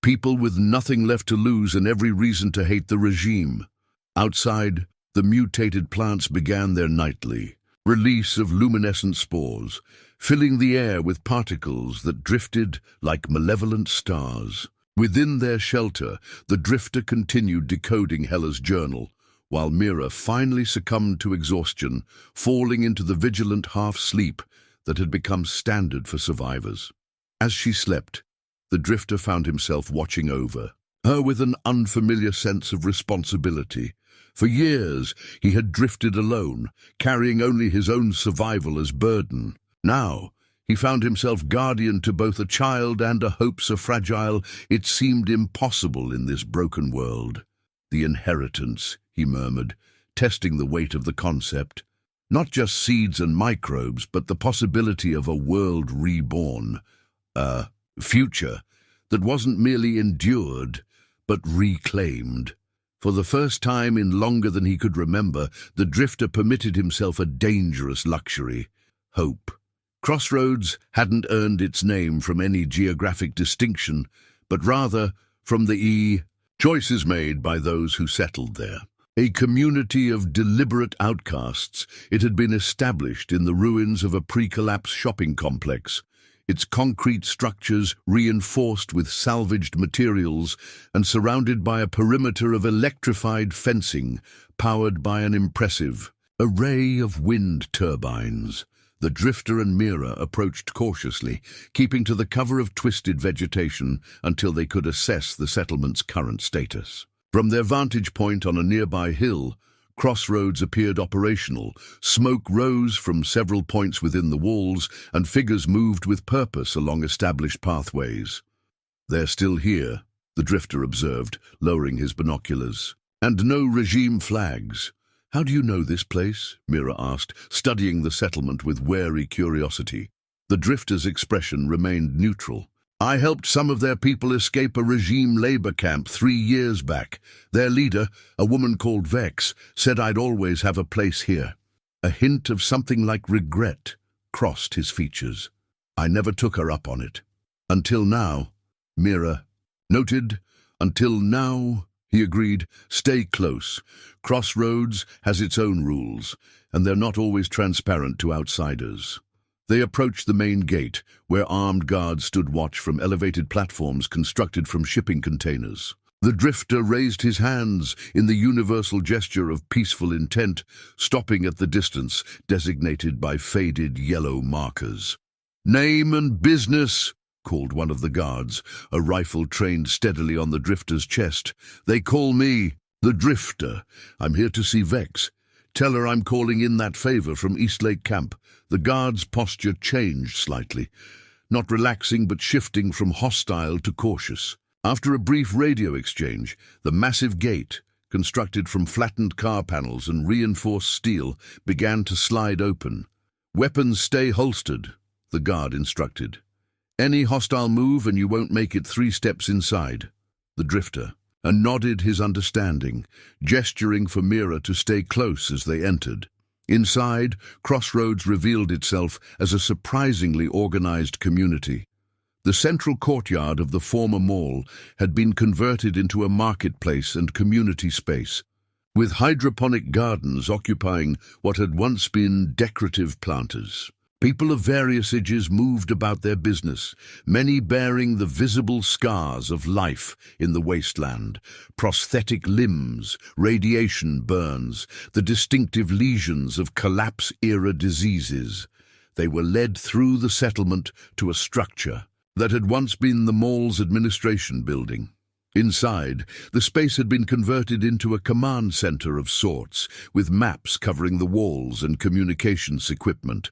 "People with nothing left to lose and every reason to hate the regime." Outside, the mutated plants began their nightly release of luminescent spores, filling the air with particles that drifted like malevolent stars. Within their shelter, the drifter continued decoding Hella's journal, while Mira finally succumbed to exhaustion, falling into the vigilant half-sleep that had become standard for survivors. As she slept, the drifter found himself watching over her with an unfamiliar sense of responsibility. For years, he had drifted alone, carrying only his own survival as burden. Now, he found himself guardian to both a child and a hope so fragile it seemed impossible in this broken world. The inheritance, he murmured, testing the weight of the concept. Not just seeds and microbes, but the possibility of a world reborn. A future that wasn't merely endured, but reclaimed. For the first time in longer than he could remember, the Drifter permitted himself a dangerous luxury: hope. Crossroads hadn't earned its name from any geographic distinction, but rather from the choices made by those who settled there. A community of deliberate outcasts, it had been established in the ruins of a pre-collapse shopping complex, its concrete structures reinforced with salvaged materials and surrounded by a perimeter of electrified fencing powered by an impressive array of wind turbines. The Drifter and Mira approached cautiously, keeping to the cover of twisted vegetation until they could assess the settlement's current status. From their vantage point on a nearby hill, Crossroads appeared operational. Smoke rose from several points within the walls, and figures moved with purpose along established pathways. "They're still here," the Drifter observed, lowering his binoculars. "And no regime flags." "How do you know this place?" Mira asked, studying the settlement with wary curiosity. The Drifter's expression remained neutral. "I helped some of their people escape a regime labor camp 3 years back. Their leader, a woman called Vex, said I'd always have a place here." A hint of something like regret crossed his features. "I never took her up on it. Until now," Mira noted. "Until now," he agreed. "Stay close. Crossroads has its own rules, and they're not always transparent to outsiders." They approached the main gate, where armed guards stood watch from elevated platforms constructed from shipping containers. The Drifter raised his hands in the universal gesture of peaceful intent, stopping at the distance designated by faded yellow markers. "Name and business," called one of the guards, a rifle trained steadily on the Drifter's chest. "They call me the Drifter. I'm here to see Vex. Tell her I'm calling in that favor from Eastlake Camp." The guard's posture changed slightly, not relaxing but shifting from hostile to cautious. After a brief radio exchange, the massive gate, constructed from flattened car panels and reinforced steel, began to slide open. "Weapons stay holstered," the guard instructed. "Any hostile move and you won't make it 3 steps inside." The Drifter nodded his understanding, gesturing for Mira to stay close as they entered. Inside, Crossroads revealed itself as a surprisingly organized community. The central courtyard of the former mall had been converted into a marketplace and community space, with hydroponic gardens occupying what had once been decorative planters. People of various ages moved about their business, many bearing the visible scars of life in the wasteland: prosthetic limbs, radiation burns, the distinctive lesions of collapse-era diseases. They were led through the settlement to a structure that had once been the mall's administration building. Inside, the space had been converted into a command center of sorts, with maps covering the walls and communications equipment.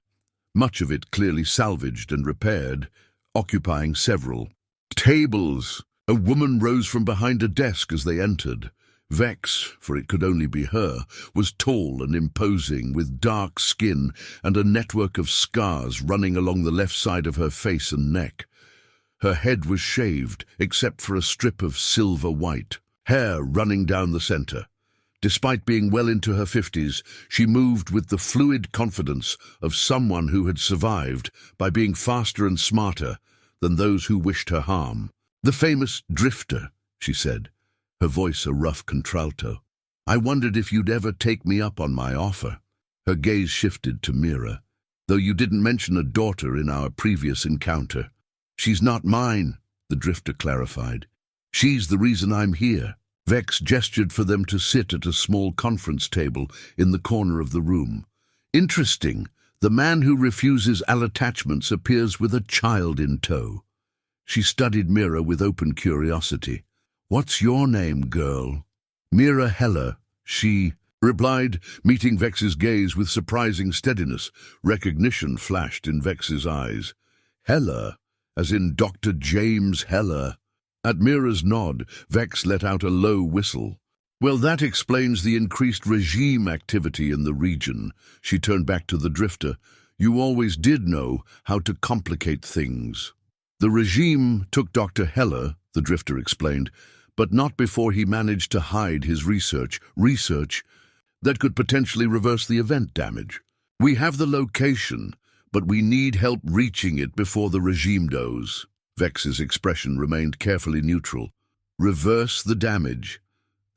Much of it clearly salvaged and repaired, occupying several tables. A woman rose from behind a desk as they entered. Vex, for it could only be her, was tall and imposing, with dark skin and a network of scars running along the left side of her face and neck. Her head was shaved, except for a strip of silver white, hair running down the center. Despite being well into her 50s, she moved with the fluid confidence of someone who had survived by being faster and smarter than those who wished her harm. "The famous Drifter," she said, her voice a rough contralto. "I wondered if you'd ever take me up on my offer." Her gaze shifted to Mira. "Though you didn't mention a daughter in our previous encounter." "She's not mine," the Drifter clarified. "She's the reason I'm here." Vex gestured for them to sit at a small conference table in the corner of the room. "Interesting. The man who refuses all attachments appears with a child in tow." She studied Mira with open curiosity. "What's your name, girl?" "Mira Heller," she replied, meeting Vex's gaze with surprising steadiness. Recognition flashed in Vex's eyes. "Heller, as in Dr. James Heller." At Mira's nod, Vex let out a low whistle. "Well, that explains the increased regime activity in the region." She turned back to the Drifter. "You always did know how to complicate things." "The regime took Dr. Heller," the Drifter explained, "but not before he managed to hide his research that could potentially reverse the event damage. We have the location, but we need help reaching it before the regime does." Vex's expression remained carefully neutral. "Reverse the damage.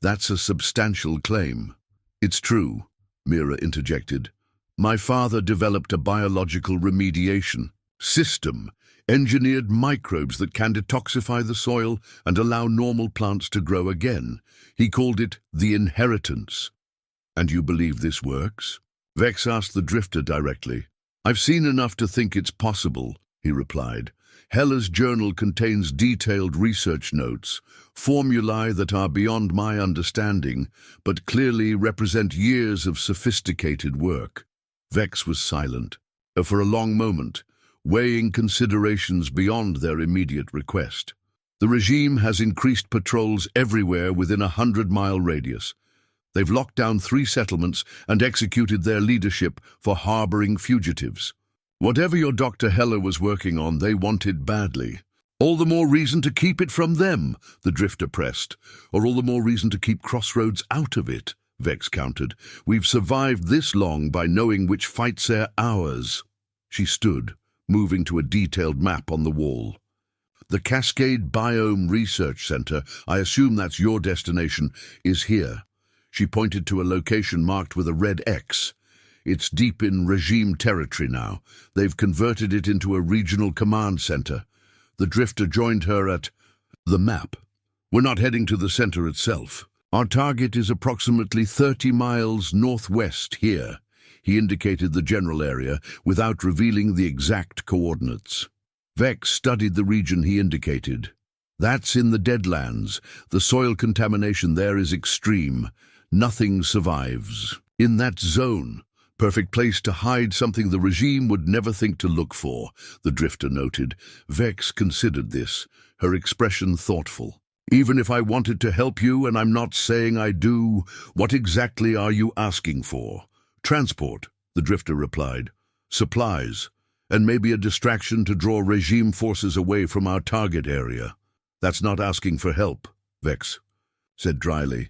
That's a substantial claim." "It's true," Mira interjected. "My father developed a biological remediation system, engineered microbes that can detoxify the soil and allow normal plants to grow again. He called it the inheritance." "And you believe this works?" Vex asked the Drifter directly. "I've seen enough to think it's possible," he replied. "Heller's journal contains detailed research notes, formulae that are beyond my understanding, but clearly represent years of sophisticated work." Vex was silent, for a long moment, weighing considerations beyond their immediate request. "The regime has increased patrols everywhere within a 100-mile radius. They've locked down 3 settlements and executed their leadership for harboring fugitives. Whatever your Dr. Heller was working on, they wanted badly. All the more reason to keep it from them," the Drifter pressed. "Or all the more reason to keep Crossroads out of it," Vex countered. "We've survived this long by knowing which fights are ours." She stood, moving to a detailed map on the wall. "The Cascade Biome Research Center, I assume that's your destination, is here." She pointed to a location marked with a red X. "It's deep in regime territory now. They've converted it into a regional command center." The Drifter joined her at the map. "We're not heading to the center itself. Our target is approximately 30 miles northwest here." He indicated the general area without revealing the exact coordinates. Vex studied the region he indicated. "That's in the Deadlands. The soil contamination there is extreme. Nothing survives. In that zone, perfect place to hide something the regime would never think to look for," the Drifter noted. Vex considered this, her expression thoughtful. "Even if I wanted to help you, and I'm not saying I do, what exactly are you asking for?" "Transport," the Drifter replied. "Supplies, and maybe a distraction to draw regime forces away from our target area." "That's not asking for help," Vex said dryly.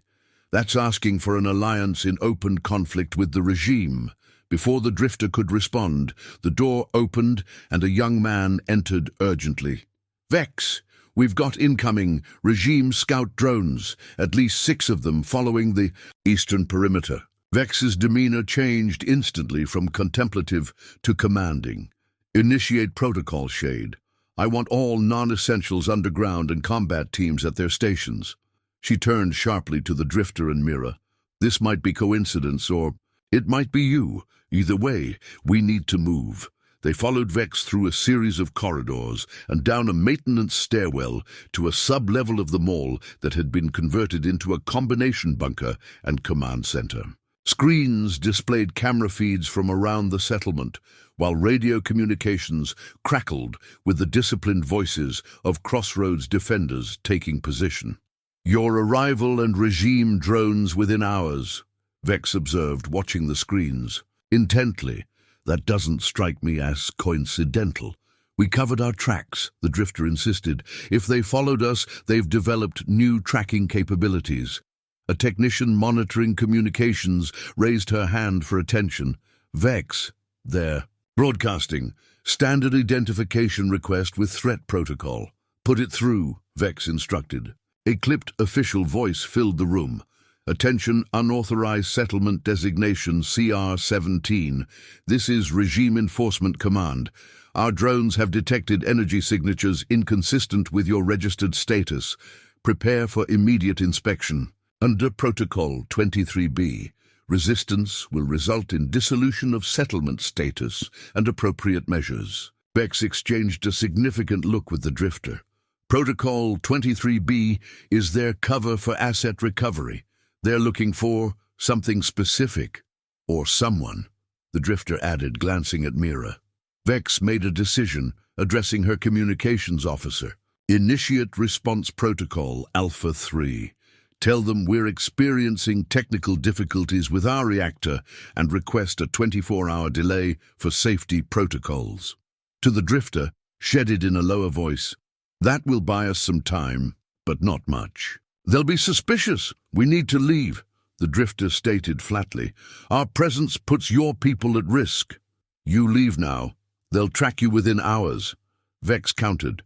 "That's asking for an alliance in open conflict with the regime." Before the Drifter could respond, the door opened and a young man entered urgently. "Vex, we've got incoming regime scout drones, at least 6 of them following the eastern perimeter." Vex's demeanor changed instantly from contemplative to commanding. "Initiate protocol, Shade. I want all non-essentials underground and combat teams at their stations." She turned sharply to the Drifter and Mira. "This might be coincidence, or it might be you. Either way, we need to move." They followed Vex through a series of corridors and down a maintenance stairwell to a sub-level of the mall that had been converted into a combination bunker and command center. Screens displayed camera feeds from around the settlement, while radio communications crackled with the disciplined voices of Crossroads defenders taking position. "Your arrival and regime drones within hours," Vex observed, watching the screens. Intently. "That doesn't strike me as coincidental. We covered our tracks," the Drifter insisted. "If they followed us, they've developed new tracking capabilities." A technician monitoring communications raised her hand for attention. "Vex, there. Broadcasting. Standard identification request with threat protocol." "Put it through," Vex instructed. A clipped official voice filled the room. "Attention, unauthorized settlement designation CR-17. This is Regime Enforcement Command. Our drones have detected energy signatures inconsistent with your registered status. Prepare for immediate inspection. Under Protocol 23B, resistance will result in dissolution of settlement status and appropriate measures." Vex exchanged a significant look with the Drifter. Protocol 23B is their cover for asset recovery. They're looking for something specific, or someone, the Drifter added, glancing at Mira. Vex made a decision, addressing her communications officer. Initiate Response Protocol Alpha 3. Tell them we're experiencing technical difficulties with our reactor and request a 24-hour delay for safety protocols. To the Drifter, shedded in a lower voice, that will buy us some time, but not much. They'll be suspicious. We need to leave, the Drifter stated flatly. Our presence puts your people at risk. You leave now. They'll track you within hours, Vex countered.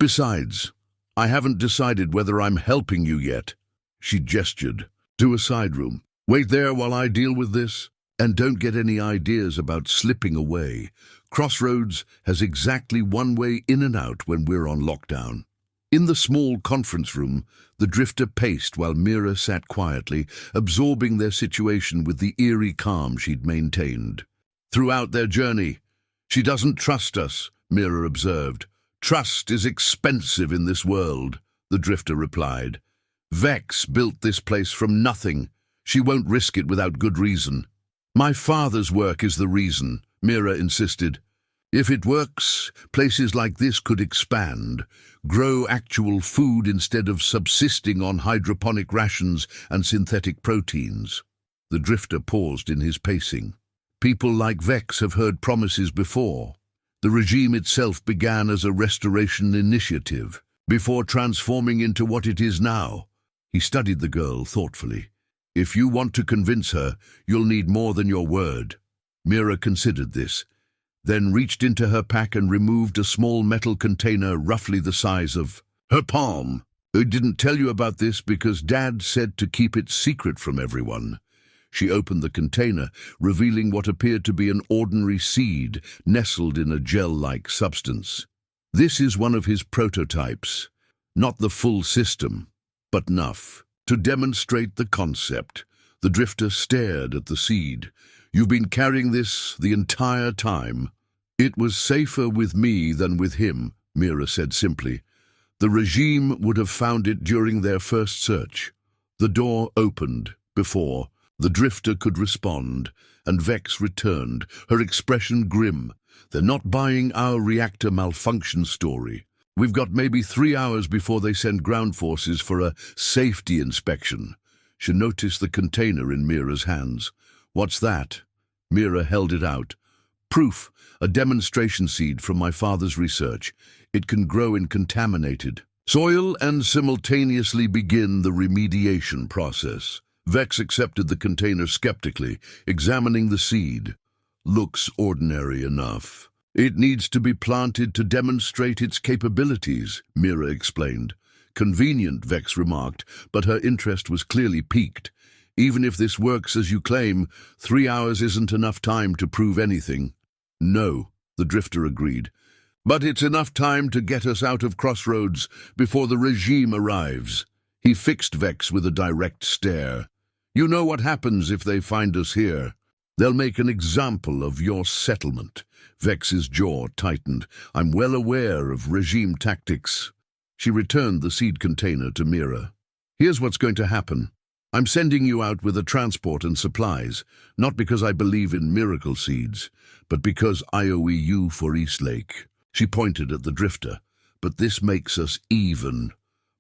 Besides, I haven't decided whether I'm helping you yet. She gestured to a side room. Wait there while I deal with this, and don't get any ideas about slipping away. Crossroads has exactly one way in and out when we're on lockdown. In the small conference room, the Drifter paced while Mira sat quietly, absorbing their situation with the eerie calm she'd maintained. Throughout their journey, she doesn't trust us, Mira observed. Trust is expensive in this world, the Drifter replied. Vex built this place from nothing. She won't risk it without good reason. My father's work is the reason, Mira insisted. If it works, places like this could expand, grow actual food instead of subsisting on hydroponic rations and synthetic proteins. The Drifter paused in his pacing. People like Vex have heard promises before. The regime itself began as a restoration initiative, before transforming into what it is now. He studied the girl thoughtfully. If you want to convince her, you'll need more than your word. Mira considered this, then reached into her pack and removed a small metal container roughly the size of her palm. I didn't tell you about this because Dad said to keep it secret from everyone. She opened the container, revealing what appeared to be an ordinary seed nestled in a gel-like substance. This is one of his prototypes, not the full system, but enough to demonstrate the concept. The Drifter stared at the seed. You've been carrying this the entire time. It was safer with me than with him, Mira said simply. The regime would have found it during their first search. The door opened before the Drifter could respond, and Vex returned, her expression grim. They're not buying our reactor malfunction story. We've got maybe 3 hours before they send ground forces for a safety inspection. She noticed the container in Mira's hands. What's that? Mira held it out. Proof, a demonstration seed from my father's research. It can grow in contaminated soil and simultaneously begin the remediation process. Vex accepted the container skeptically, examining the seed. Looks ordinary enough. It needs to be planted to demonstrate its capabilities, Mira explained. Convenient, Vex remarked, but her interest was clearly piqued. Even if this works as you claim, 3 hours isn't enough time to prove anything. No, the Drifter agreed. But it's enough time to get us out of Crossroads before the regime arrives. He fixed Vex with a direct stare. You know what happens if they find us here. They'll make an example of your settlement. Vex's jaw tightened. I'm well aware of regime tactics. She returned the seed container to Mira. Here's what's going to happen. I'm sending you out with a transport and supplies, not because I believe in miracle seeds, but because I owe you for Eastlake. She pointed at the Drifter. But this makes us even.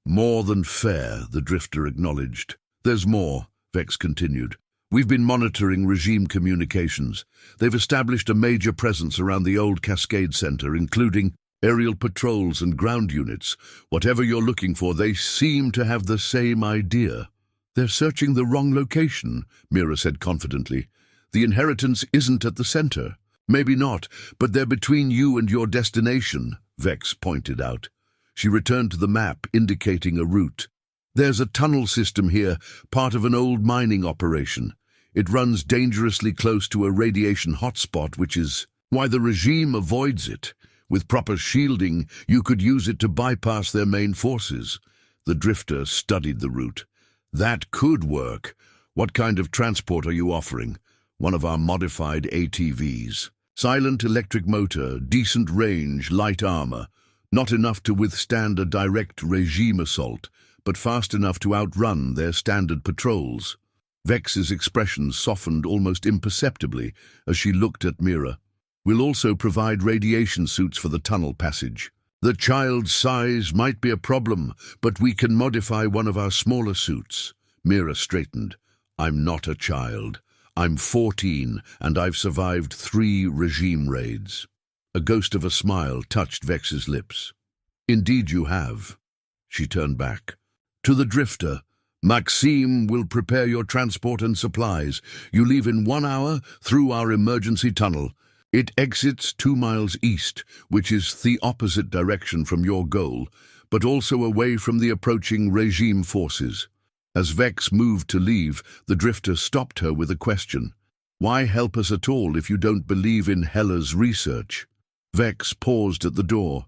More than fair, the Drifter acknowledged. There's more, Vex continued. We've been monitoring regime communications. They've established a major presence around the old Cascade Center, including aerial patrols and ground units. Whatever you're looking for, they seem to have the same idea. They're searching the wrong location, Mira said confidently. The inheritance isn't at the center. Maybe not, but they're between you and your destination, Vex pointed out. She returned to the map, indicating a route. There's a tunnel system here, part of an old mining operation. It runs dangerously close to a radiation hotspot, which is why the regime avoids it. With proper shielding, you could use it to bypass their main forces. The Drifter studied the route. That could work. What kind of transport are you offering? One of our modified ATVs. Silent electric motor, decent range, light armor. Not enough to withstand a direct regime assault, but fast enough to outrun their standard patrols. Vex's expression softened almost imperceptibly as she looked at Mira. We'll also provide radiation suits for the tunnel passage. The child's size might be a problem, but we can modify one of our smaller suits. Mira straightened. I'm not a child. I'm 14, and I've survived 3 regime raids. A ghost of a smile touched Vex's lips. Indeed you have. She turned back. To the Drifter. Maxime will prepare your transport and supplies. You leave in 1 hour through our emergency tunnel. It exits 2 miles east, which is the opposite direction from your goal, but also away from the approaching regime forces. As Vex moved to leave, the Drifter stopped her with a question. Why help us at all if you don't believe in Hella's research? Vex paused at the door.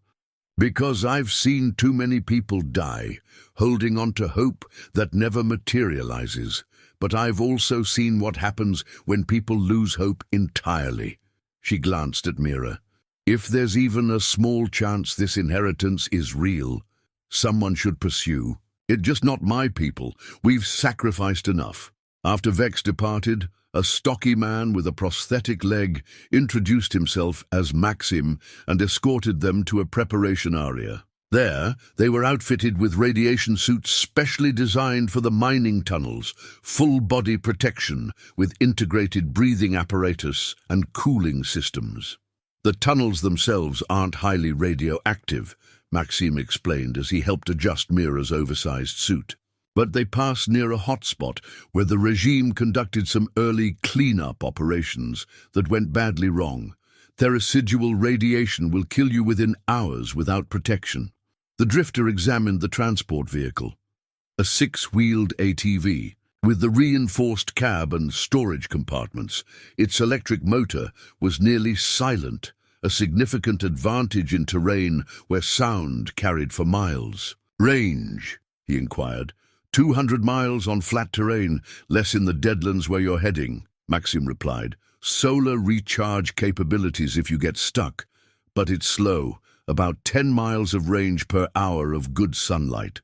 Because I've seen too many people die, holding on to hope that never materializes. But I've also seen what happens when people lose hope entirely. She glanced at Mira. If there's even a small chance this inheritance is real, someone should pursue. It's just not my people. We've sacrificed enough. After Vex departed, a stocky man with a prosthetic leg introduced himself as Maxim and escorted them to a preparation area. There, they were outfitted with radiation suits specially designed for the mining tunnels, full-body protection with integrated breathing apparatus and cooling systems. The tunnels themselves aren't highly radioactive, Maxim explained as he helped adjust Mira's oversized suit. But they passed near a hotspot where the regime conducted some early cleanup operations that went badly wrong. Their residual radiation will kill you within hours without protection. The Drifter examined the transport vehicle, a 6-wheeled ATV, with the reinforced cab and storage compartments. Its electric motor was nearly silent, a significant advantage in terrain where sound carried for miles. Range, he inquired. 200 miles on flat terrain, less in the deadlands where you're heading, Maxim replied. Solar recharge capabilities if you get stuck, but it's slow, about 10 miles of range per hour of good sunlight.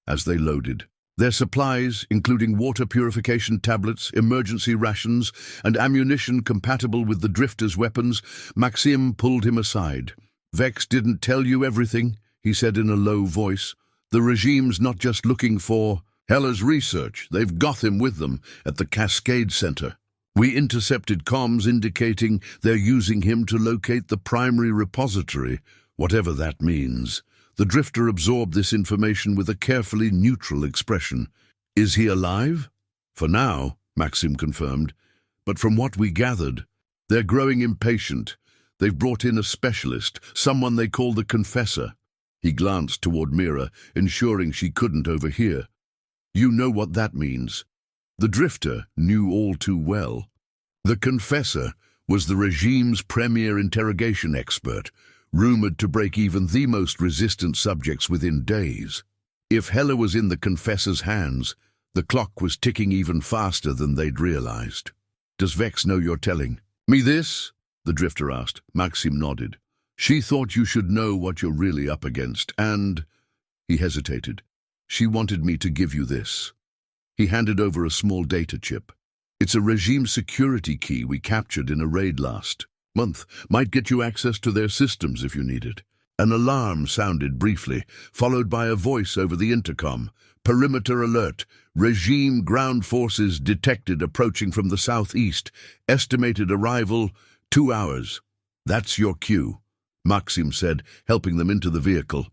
As they loaded, their supplies, including water purification tablets, emergency rations, and ammunition compatible with the Drifter's weapons, Maxim pulled him aside. Vex didn't tell you everything, he said in a low voice. The regime's not just looking for Hella's research. They've got him with them at the Cascade Center. We intercepted comms indicating they're using him to locate the primary repository, whatever that means. The Drifter absorbed this information with a carefully neutral expression. Is he alive? For now, Maxim confirmed. But from what we gathered, they're growing impatient. They've brought in a specialist, someone they call the Confessor. He glanced toward Mira, ensuring she couldn't overhear. You know what that means. The Drifter knew all too well. The Confessor was the regime's premier interrogation expert, rumored to break even the most resistant subjects within days. If Hella was in the Confessor's hands, the clock was ticking even faster than they'd realized. Does Vex know you're telling me this? The Drifter asked. Maxim nodded. She thought you should know what you're really up against, and... He hesitated. She wanted me to give you this. He handed over a small data chip. It's a regime security key we captured in a raid last month. Might get you access to their systems if you need it. An alarm sounded briefly, followed by a voice over the intercom. Perimeter alert. Regime ground forces detected approaching from the southeast. Estimated arrival 2 hours. That's your cue, Maxim said, helping them into the vehicle.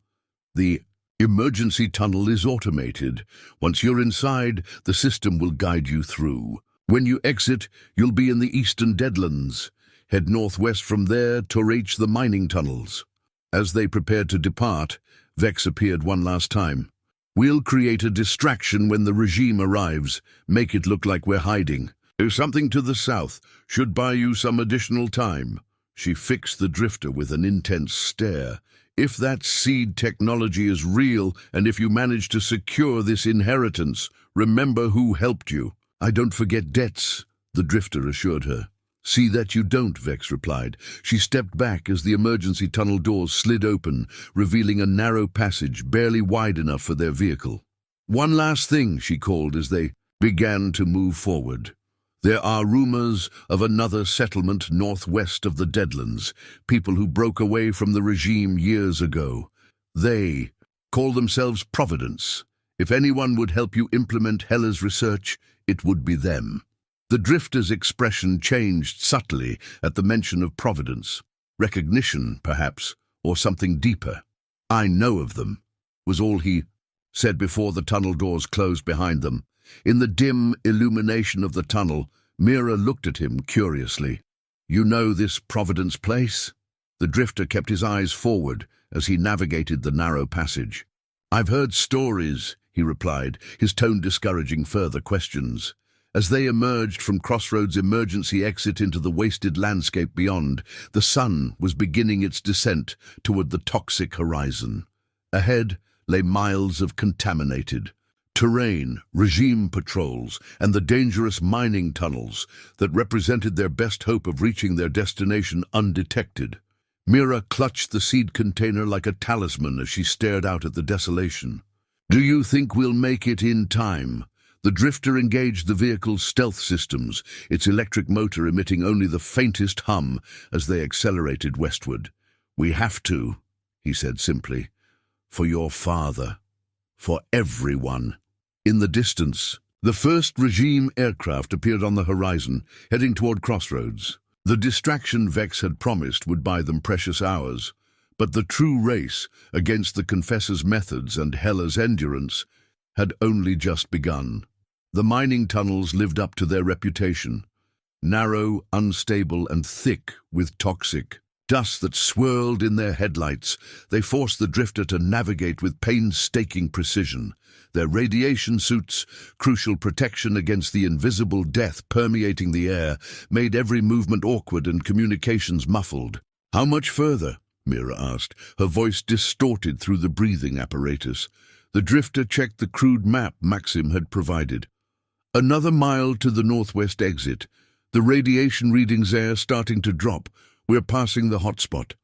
The emergency tunnel is automated. Once you're inside, the system will guide you through. When you exit, you'll be in the eastern deadlands. Head northwest from there to reach the mining tunnels. As they prepared to depart, Vex appeared one last time. We'll create a distraction when the regime arrives, make it look like we're hiding. There's something to the south, should buy you some additional time. She fixed the Drifter with an intense stare. If that seed technology is real, and if you manage to secure this inheritance, remember who helped you. I don't forget debts, the Drifter assured her. See that you don't, Vex replied. She stepped back as the emergency tunnel doors slid open, revealing a narrow passage barely wide enough for their vehicle. One last thing, she called as they began to move forward. There are rumors of another settlement northwest of the Deadlands, people who broke away from the regime years ago. They call themselves Providence. If anyone would help you implement Hella's research, it would be them. The Drifter's expression changed subtly at the mention of Providence. Recognition, perhaps, or something deeper. I know of them, was all he said before the tunnel doors closed behind them. In the dim illumination of the tunnel, Mira looked at him curiously. You know this Providence place? The Drifter kept his eyes forward as he navigated the narrow passage. I've heard stories, he replied, his tone discouraging further questions. As they emerged from Crossroads' emergency exit into the wasted landscape beyond, the sun was beginning its descent toward the toxic horizon. Ahead lay miles of contaminated terrain, regime patrols, and the dangerous mining tunnels that represented their best hope of reaching their destination undetected. Mira clutched the seed container like a talisman as she stared out at the desolation. Do you think we'll make it in time? The Drifter engaged the vehicle's stealth systems, its electric motor emitting only the faintest hum as they accelerated westward. We have to, he said simply. For your father. For everyone. In the distance, the first regime aircraft appeared on the horizon, heading toward Crossroads. The distraction Vex had promised would buy them precious hours, but the true race against the Confessor's methods and Hella's endurance had only just begun. The mining tunnels lived up to their reputation, narrow, unstable, and thick with toxic dust that swirled in their headlights. They forced the Drifter to navigate with painstaking precision. Their radiation suits, crucial protection against the invisible death permeating the air, made every movement awkward and communications muffled. How much further? Mira asked, her voice distorted through the breathing apparatus. The Drifter checked the crude map Maxim had provided. Another mile to the northwest exit. The radiation readings there starting to drop. We're passing the hotspot.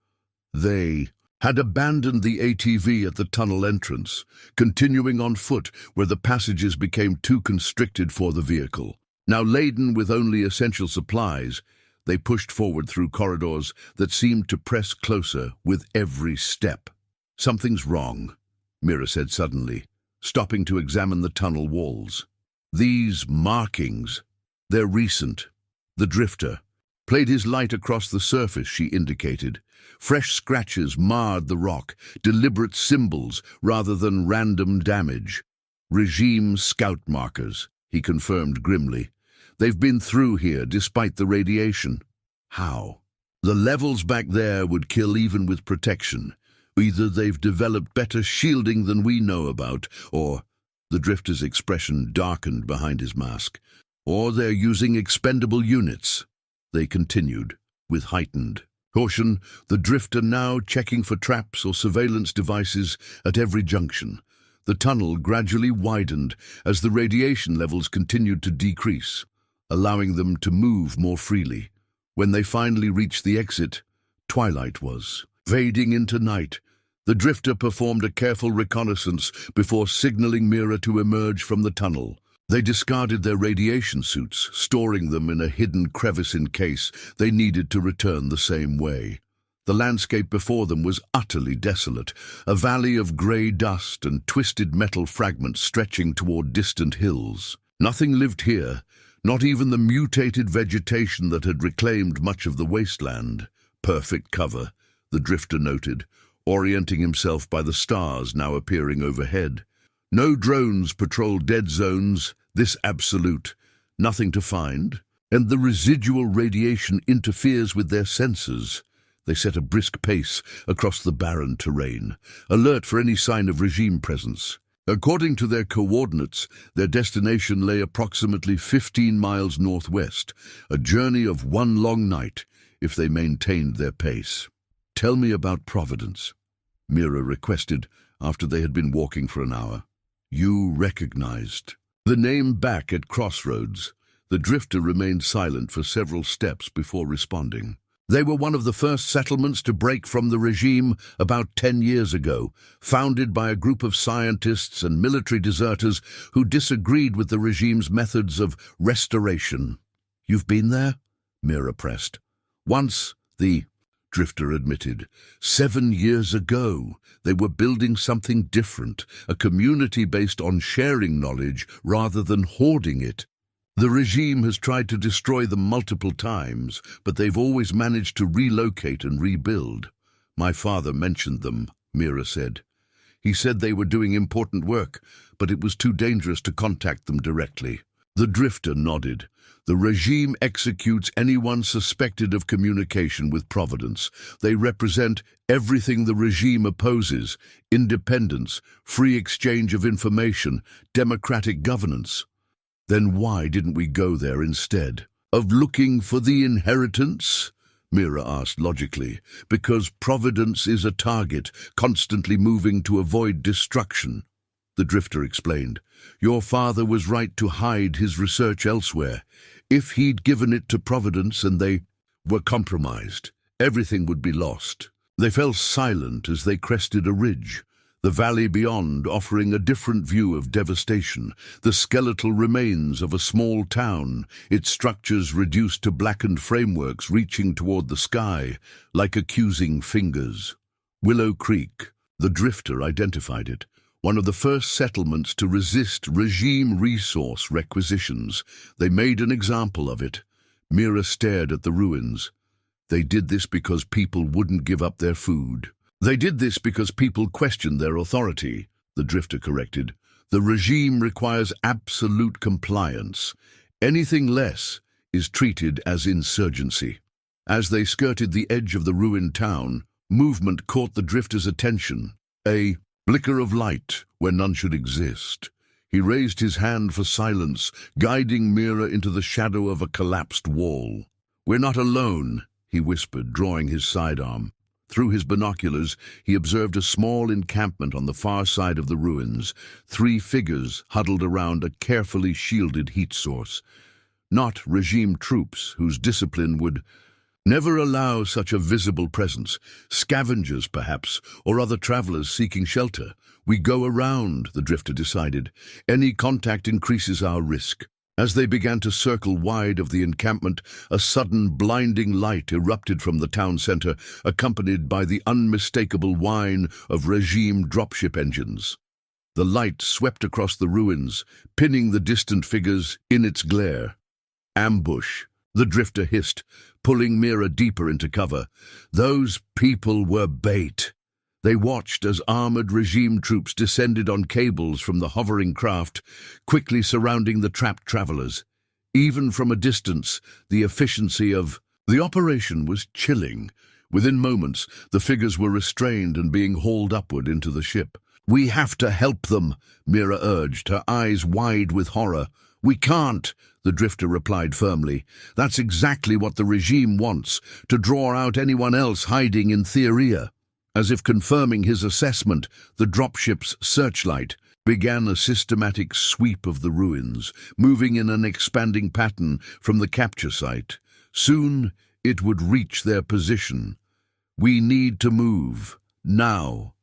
They had abandoned the ATV at the tunnel entrance, continuing on foot where the passages became too constricted for the vehicle. Now laden with only essential supplies, they pushed forward through corridors that seemed to press closer with every step. Something's wrong, Mira said suddenly, stopping to examine the tunnel walls. These markings, they're recent. The Drifter played his light across the surface, she indicated. Fresh scratches marred the rock, deliberate symbols rather than random damage. Regime scout markers, he confirmed grimly. They've been through here despite the radiation. How? The levels back there would kill even with protection. Either they've developed better shielding than we know about, or, the Drifter's expression darkened behind his mask, or they're using expendable units. They continued, with heightened caution, the Drifter now checking for traps or surveillance devices at every junction. The tunnel gradually widened as the radiation levels continued to decrease, allowing them to move more freely. When they finally reached the exit, twilight was fading into night. The Drifter performed a careful reconnaissance before signaling Mira to emerge from the tunnel. They discarded their radiation suits, storing them in a hidden crevice in case they needed to return the same way. The landscape before them was utterly desolate, a valley of grey dust and twisted metal fragments stretching toward distant hills. Nothing lived here, not even the mutated vegetation that had reclaimed much of the wasteland. Perfect cover, the Drifter noted, orienting himself by the stars now appearing overhead. No drones patrol dead zones, this absolute. Nothing to find, and the residual radiation interferes with their sensors. They set a brisk pace across the barren terrain, alert for any sign of regime presence. According to their coordinates, their destination lay approximately 15 miles northwest, a journey of one long night if they maintained their pace. Tell me about Providence, Mira requested after they had been walking for an hour. You recognized the name back at Crossroads, The drifter remained silent for several steps before responding. They were one of the first settlements to break from the regime about 10 years ago, founded by a group of scientists and military deserters who disagreed with the regime's methods of restoration. "You've been there?" Mira pressed. "Once," the drifter admitted. 7 years ago, they were building something different, a community based on sharing knowledge rather than hoarding it. The regime has tried to destroy them multiple times, but they've always managed to relocate and rebuild. "My father mentioned them," Mira said. "He said they were doing important work, but it was too dangerous to contact them directly." The drifter nodded. "The regime executes anyone suspected of communication with Providence. They represent everything the regime opposes: independence, free exchange of information, democratic governance." "Then why didn't we go there instead?" "Of looking for the inheritance?" Mira asked logically. "Because Providence is a target, constantly moving to avoid destruction." The drifter explained. "Your father was right to hide his research elsewhere. If he'd given it to Providence and they were compromised, everything would be lost." They fell silent as they crested a ridge, the valley beyond offering a different view of devastation, the skeletal remains of a small town, its structures reduced to blackened frameworks reaching toward the sky, like accusing fingers. Willow Creek, the drifter identified it, one of the first settlements to resist regime resource requisitions. They made an example of it. Mira stared at the ruins. "They did this because people wouldn't give up their food." "They did this because people questioned their authority," the drifter corrected. "The regime requires absolute compliance. Anything less is treated as insurgency." As they skirted the edge of the ruined town, movement caught the drifter's attention. A flicker of light where none should exist. He raised his hand for silence, guiding Mira into the shadow of a collapsed wall. "We're not alone," he whispered, drawing his sidearm. Through his binoculars, he observed a small encampment on the far side of the ruins, 3 figures huddled around a carefully shielded heat source. Not regime troops, whose discipline would never allow such a visible presence. Scavengers, perhaps, or other travelers seeking shelter. "We go around," the drifter decided. "Any contact increases our risk." As they began to circle wide of the encampment, a sudden blinding light erupted from the town center, accompanied by the unmistakable whine of regime dropship engines. The light swept across the ruins, pinning the distant figures in its glare. "Ambush," the drifter hissed, pulling Mira deeper into cover. Those people were bait. They watched as armored regime troops descended on cables from the hovering craft, quickly surrounding the trapped travelers. Even from a distance, the efficiency of the operation was chilling. Within moments, the figures were restrained and being hauled upward into the ship. "We have to help them," Mira urged, her eyes wide with horror. "We can't," the drifter replied firmly. "That's exactly what the regime wants, to draw out anyone else hiding in Theoria." As if confirming his assessment, the dropship's searchlight began a systematic sweep of the ruins, moving in an expanding pattern from the capture site. Soon it would reach their position. "We need to move. Now."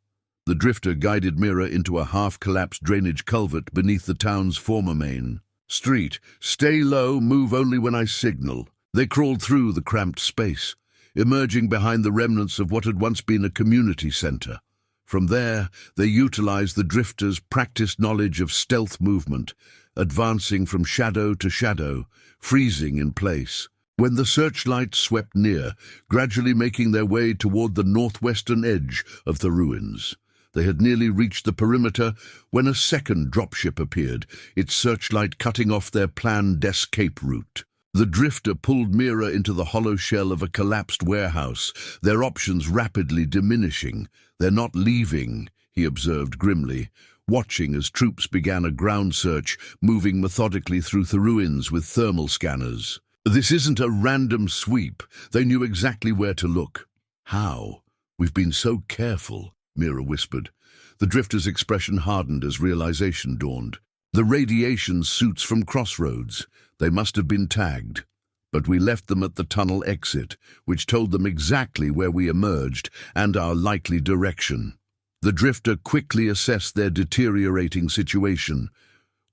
The drifter guided Mira into a half-collapsed drainage culvert beneath the town's former main street. "Stay low, move only when I signal." They crawled through the cramped space, emerging behind the remnants of what had once been a community center. From there, they utilized the drifter's practiced knowledge of stealth movement, advancing from shadow to shadow, freezing in place. When the searchlight swept near, gradually making their way toward the northwestern edge of the ruins. They had nearly reached the perimeter when a second dropship appeared, its searchlight cutting off their planned escape route. The drifter pulled Mira into the hollow shell of a collapsed warehouse, their options rapidly diminishing. "They're not leaving," he observed grimly, watching as troops began a ground search, moving methodically through the ruins with thermal scanners. "This isn't a random sweep. They knew exactly where to look." "How? We've been so careful," Mira whispered. The drifter's expression hardened as realization dawned. The radiation suits from Crossroads. They must have been tagged. But we left them at the tunnel exit, which told them exactly where we emerged and our likely direction. The Drifter quickly assessed their deteriorating situation.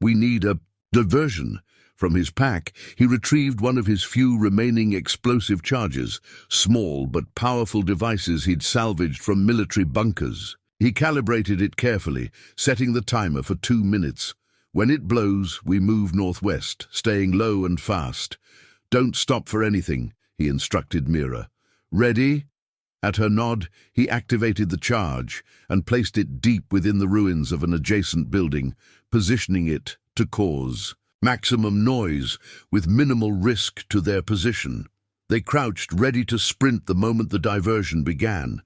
We need a diversion. From his pack, he retrieved one of his few remaining explosive charges, small but powerful devices he'd salvaged from military bunkers. He calibrated it carefully, setting the timer for 2 minutes. When it blows, we move northwest, staying low and fast. Don't stop for anything, he instructed Mira. Ready? At her nod, he activated the charge and placed it deep within the ruins of an adjacent building, positioning it to cause maximum noise with minimal risk to their position. They crouched, ready to sprint the moment the diversion began.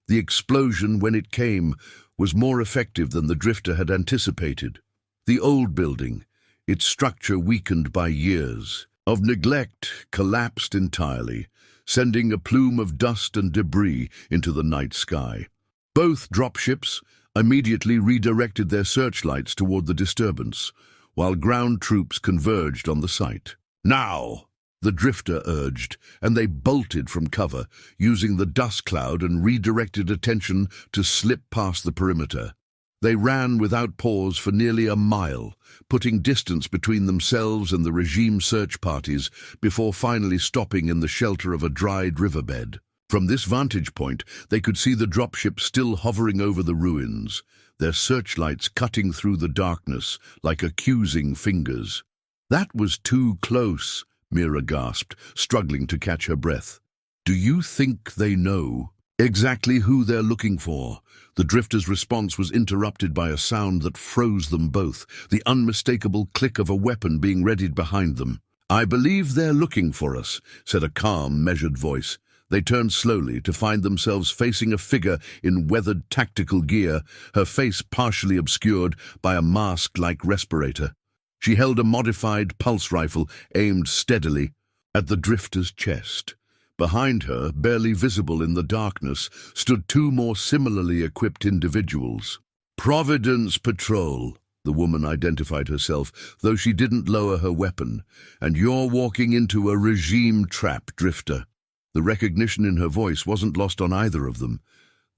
The explosion, when it came, was more effective than the Drifter had anticipated. The old building, its structure weakened by years of neglect, collapsed entirely, sending a plume of dust and debris into the night sky. Both dropships immediately redirected their searchlights toward the disturbance, while ground troops converged on the site. Now! The Drifter urged, and they bolted from cover, using the dust cloud and redirected attention to slip past the perimeter. They ran without pause for nearly a mile, putting distance between themselves and the regime search parties before finally stopping in the shelter of a dried riverbed. From this vantage point, they could see the dropship still hovering over the ruins, their searchlights cutting through the darkness like accusing fingers. That was too close, Mira gasped, struggling to catch her breath. Do you think they know exactly who they're looking for? The Drifter's response was interrupted by a sound that froze them both, the unmistakable click of a weapon being readied behind them. I believe they're looking for us, said a calm, measured voice. They turned slowly to find themselves facing a figure in weathered tactical gear, her face partially obscured by a mask-like respirator. She held a modified pulse rifle aimed steadily at the Drifter's chest. Behind her, barely visible in the darkness, stood 2 more similarly equipped individuals. Providence Patrol, the woman identified herself, though she didn't lower her weapon. And you're walking into a regime trap, Drifter. The recognition in her voice wasn't lost on either of them.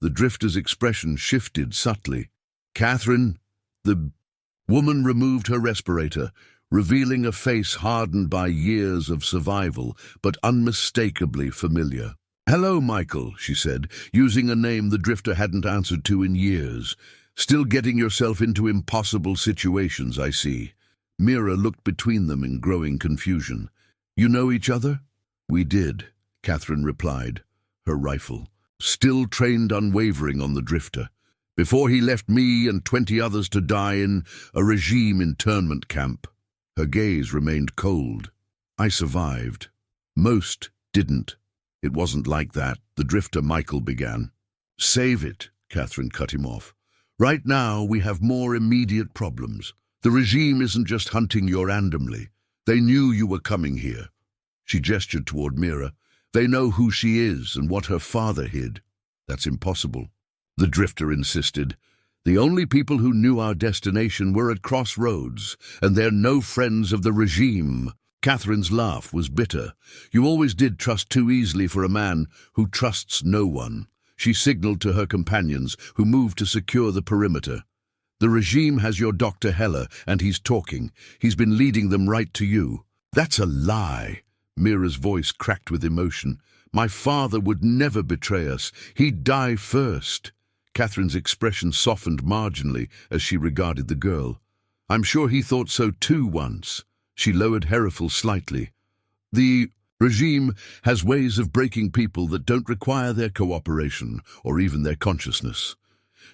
The Drifter's expression shifted subtly. Catherine, the woman removed her respirator, revealing a face hardened by years of survival, but unmistakably familiar. Hello, Michael, she said, using a name the Drifter hadn't answered to in years. Still getting yourself into impossible situations, I see. Mira looked between them in growing confusion. You know each other? We did, Catherine replied, her rifle still trained unwavering on the Drifter, before he left me and 20 others to die in a regime internment camp. Her gaze remained cold. I survived. Most didn't. It wasn't like that, the Drifter Michael began. Save it, Catherine cut him off. Right now we have more immediate problems. The regime isn't just hunting you randomly. They knew you were coming here. She gestured toward Mira. They know who she is and what her father hid. That's impossible, the Drifter insisted. The only people who knew our destination were at Crossroads, and they're no friends of the regime. Catherine's laugh was bitter. You always did trust too easily for a man who trusts no one. She signaled to her companions, who moved to secure the perimeter. The regime has your Dr. Heller, and he's talking. He's been leading them right to you. That's a lie. Mira's voice cracked with emotion. My father would never betray us. He'd die first. Catherine's expression softened marginally as she regarded the girl. I'm sure he thought so too once. She lowered her rifle slightly. The regime has ways of breaking people that don't require their cooperation or even their consciousness.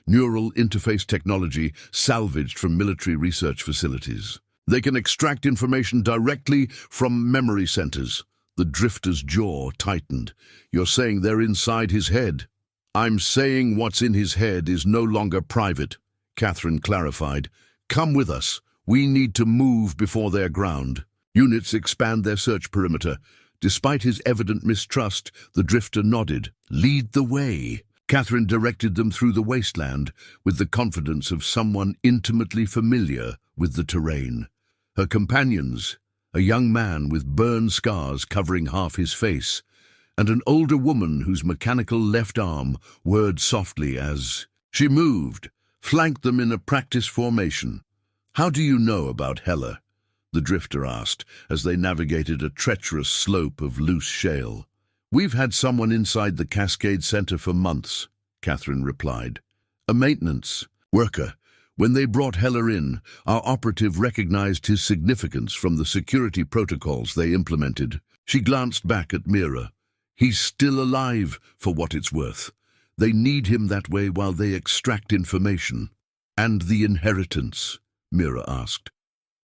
Neural interface technology salvaged from military research facilities. They can extract information directly from memory centers. The Drifter's jaw tightened. You're saying they're inside his head? I'm saying what's in his head is no longer private, Catherine clarified. Come with us. We need to move before they're ground. Units expand their search perimeter. Despite his evident mistrust, the Drifter nodded. Lead the way. Catherine directed them through the wasteland with the confidence of someone intimately familiar with the terrain. Her companions, a young man with burn scars covering half his face, and an older woman whose mechanical left arm whirred softly as she moved, flanked them in a practice formation. "How do you know about Hela?" the drifter asked as they navigated a treacherous slope of loose shale. "We've had someone inside the Cascade Center for months," Catherine replied. "A maintenance worker. When they brought Hela in, our operative recognized his significance from the security protocols they implemented." She glanced back at Mira. "He's still alive, for what it's worth. They need him that way while they extract information." "And the inheritance?" Mira asked.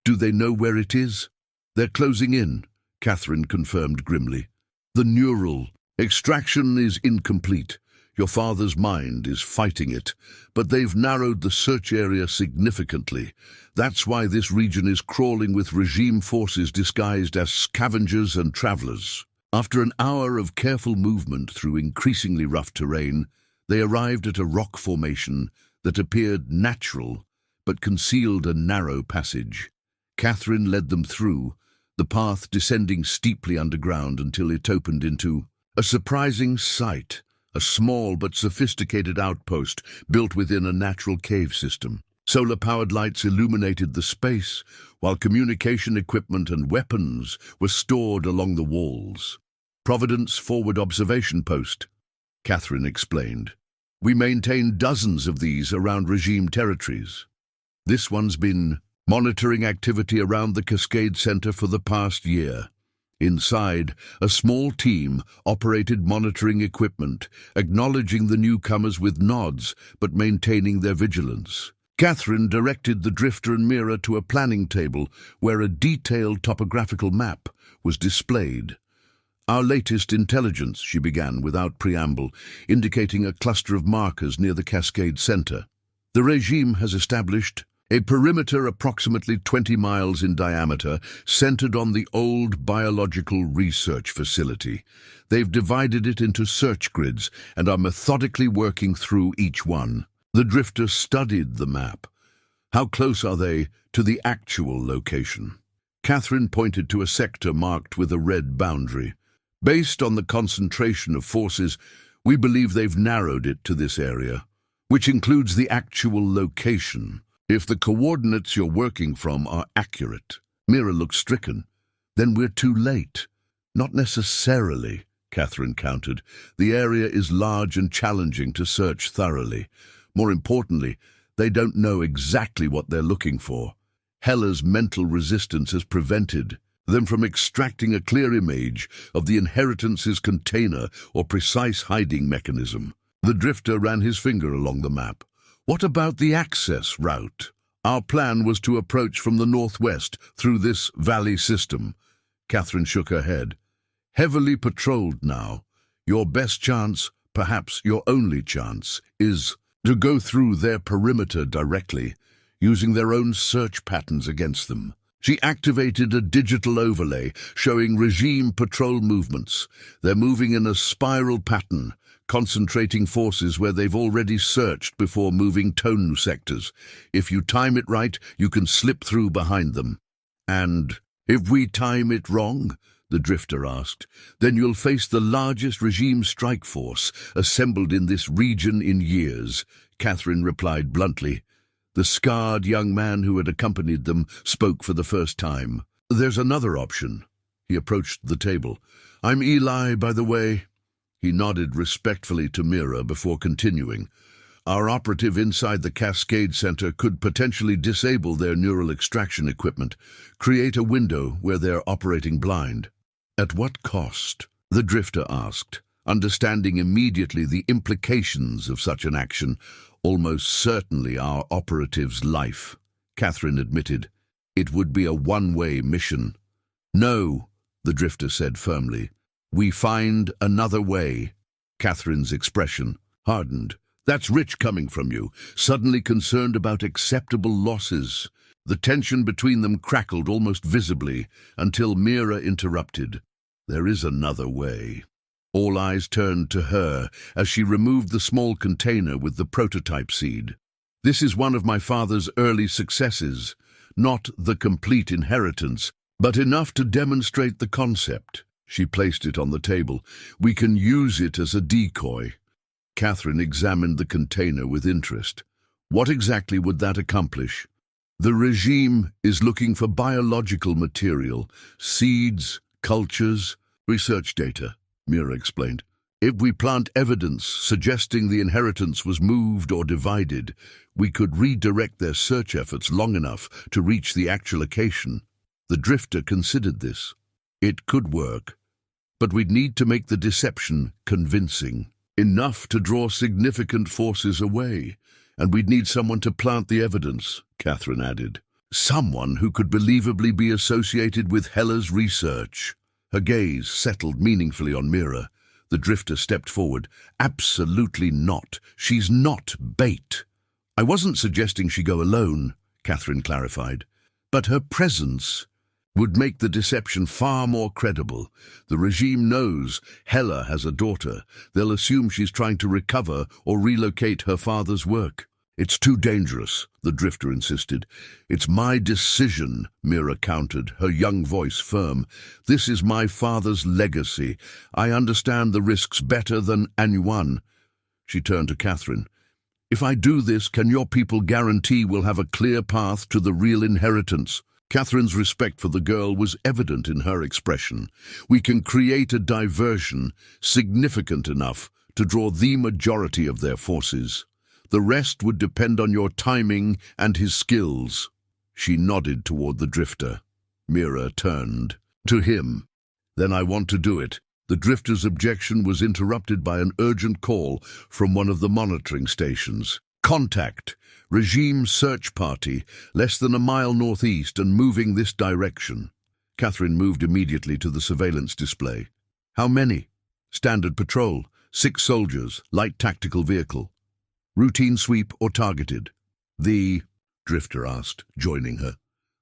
"Do they know where it is?" "They're closing in," Catherine confirmed grimly. "The neural extraction is incomplete. Your father's mind is fighting it, but they've narrowed the search area significantly. That's why this region is crawling with regime forces disguised as scavengers and travelers." After an hour of careful movement through increasingly rough terrain, they arrived at a rock formation that appeared natural but concealed a narrow passage. Catherine led them through, the path descending steeply underground until it opened into a surprising sight, a small but sophisticated outpost built within a natural cave system. Solar-powered lights illuminated the space, while communication equipment and weapons were stored along the walls. "Providence Forward Observation Post," Catherine explained. "We maintain dozens of these around regime territories. This one's been monitoring activity around the Cascade Center for the past year." Inside, a small team operated monitoring equipment, acknowledging the newcomers with nods but maintaining their vigilance. Catherine directed the drifter and Mira to a planning table where a detailed topographical map was displayed. "Our latest intelligence," she began without preamble, indicating a cluster of markers near the Cascade Center. "The regime has established a perimeter approximately 20 miles in diameter, centered on the old biological research facility. They've divided it into search grids and are methodically working through each one." The drifter studied the map. "How close are they to the actual location?" Catherine pointed to a sector marked with a red boundary. "Based on the concentration of forces, we believe they've narrowed it to this area, which includes the actual location. If the coordinates you're working from are accurate." Mira looked stricken. "Then we're too late." "Not necessarily," Catherine countered. "The area is large and challenging to search thoroughly. More importantly, they don't know exactly what they're looking for. Hela's mental resistance has prevented them from extracting a clear image of the inheritance's container or precise hiding mechanism." The drifter ran his finger along the map. "What about the access route?" "Our plan was to approach from the northwest through this valley system." Catherine shook her head. "Heavily patrolled now. Your best chance, perhaps your only chance, is to go through their perimeter directly, using their own search patterns against them." She activated a digital overlay showing regime patrol movements. "They're moving in a spiral pattern, concentrating forces where they've already searched before moving tone sectors. If you time it right, you can slip through behind them." "And if we time it wrong?" the drifter asked. "Then you'll face the largest regime strike force assembled in this region in years," Catherine replied bluntly. The scarred young man who had accompanied them spoke for the first time. "There's another option." He approached the table. "I'm Eli, by the way." He nodded respectfully to Mira before continuing. "Our operative inside the Cascade Center could potentially disable their neural extraction equipment, create a window where they're operating blind." "At what cost?" the drifter asked, understanding immediately the implications of such an action. "Almost certainly our operative's life," Catherine admitted. "It would be a one-way mission." "No," the drifter said firmly. "We find another way." Catherine's expression hardened. "That's rich coming from you, suddenly concerned about acceptable losses." The tension between them crackled almost visibly until Mira interrupted. "There is another way." All eyes turned to her as she removed the small container with the prototype seed. "This is one of my father's early successes, not the complete inheritance, but enough to demonstrate the concept." She placed it on the table. "We can use it as a decoy." Catherine examined the container with interest. What exactly would that accomplish? "The regime is looking for biological material, seeds, cultures, research data," Mira explained. "If we plant evidence suggesting the inheritance was moved or divided, we could redirect their search efforts long enough to reach the actual location." The Drifter considered this. It could work, but we'd need to make the deception convincing, enough to draw significant forces away. "And we'd need someone to plant the evidence," Catherine added. "Someone who could believably be associated with Hella's research." Her gaze settled meaningfully on Mira. The Drifter stepped forward. "Absolutely not. She's not bait." "I wasn't suggesting she go alone," Catherine clarified. "But her presence would make the deception far more credible. The regime knows Hella has a daughter. They'll assume she's trying to recover or relocate her father's work." "It's too dangerous," the Drifter insisted. "It's my decision," Mira countered, her young voice firm. "This is my father's legacy. I understand the risks better than anyone." She turned to Catherine. "If I do this, can your people guarantee we'll have a clear path to the real inheritance?" Catherine's respect for the girl was evident in her expression. "We can create a diversion significant enough to draw the majority of their forces. The rest would depend on your timing and his skills." She nodded toward the Drifter. Mira turned to him. "Then I want to do it." The Drifter's objection was interrupted by an urgent call from one of the monitoring stations. "Contact! Regime search party, less than a mile northeast and moving this direction." Catherine moved immediately to the surveillance display. "How many?" "Standard patrol, 6 soldiers, light tactical vehicle." "Routine sweep or targeted?" "The..." Drifter asked, joining her.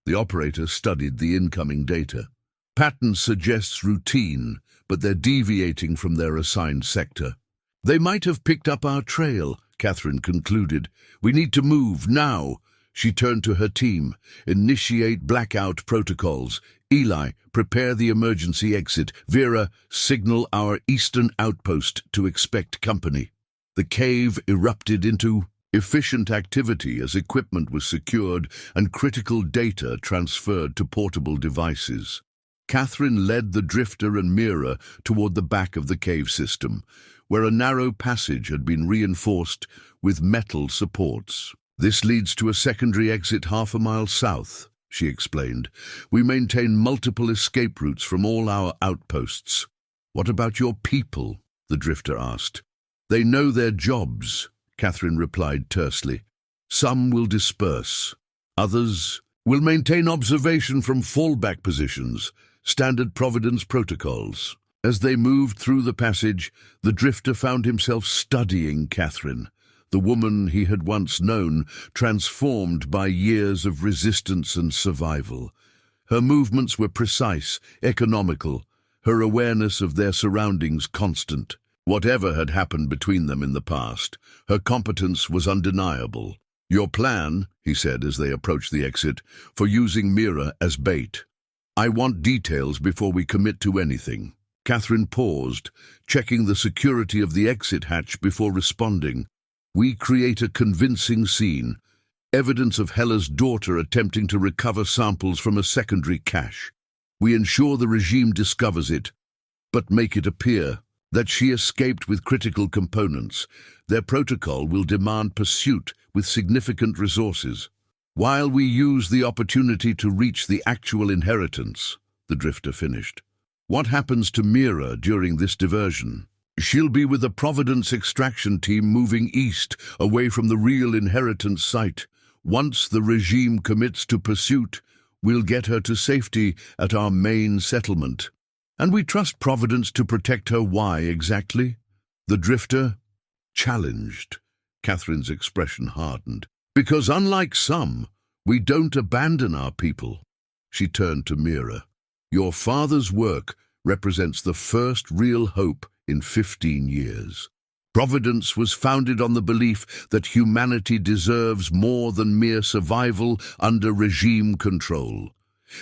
The operator studied the incoming data. "Pattern suggests routine, but they're deviating from their assigned sector." "They might have picked up our trail," Catherine concluded. "We need to move now." She turned to her team. "Initiate blackout protocols. Eli, prepare the emergency exit. Vera, signal our eastern outpost to expect company." The cave erupted into efficient activity as equipment was secured and critical data transferred to portable devices. Catherine led the Drifter and Mira toward the back of the cave system, where a narrow passage had been reinforced with metal supports. "This leads to a secondary exit half a mile south," she explained. "We maintain multiple escape routes from all our outposts." "What about your people?" the Drifter asked. "They know their jobs," Catherine replied tersely. "Some will disperse. Others will maintain observation from fallback positions, standard Providence protocols." As they moved through the passage, the Drifter found himself studying Catherine, the woman he had once known, transformed by years of resistance and survival. Her movements were precise, economical, her awareness of their surroundings constant. Whatever had happened between them in the past, her competence was undeniable. "Your plan," he said as they approached the exit, "for using Mira as bait. I want details before we commit to anything." Catherine paused, checking the security of the exit hatch before responding. "We create a convincing scene, evidence of Hella's daughter attempting to recover samples from a secondary cache. We ensure the regime discovers it, but make it appear that she escaped with critical components. Their protocol will demand pursuit with significant resources, while we use the opportunity to reach the actual inheritance," the Drifter finished. "What happens to Mira during this diversion?" "She'll be with a Providence extraction team moving east, away from the real inheritance site. Once the regime commits to pursuit, we'll get her to safety at our main settlement." "And we trust Providence to protect her. Why exactly?" The Drifter challenged. Catherine's expression hardened. "Because unlike some, we don't abandon our people." She turned to Mira. "Your father's work represents the first real hope in 15 years. Providence was founded on the belief that humanity deserves more than mere survival under regime control.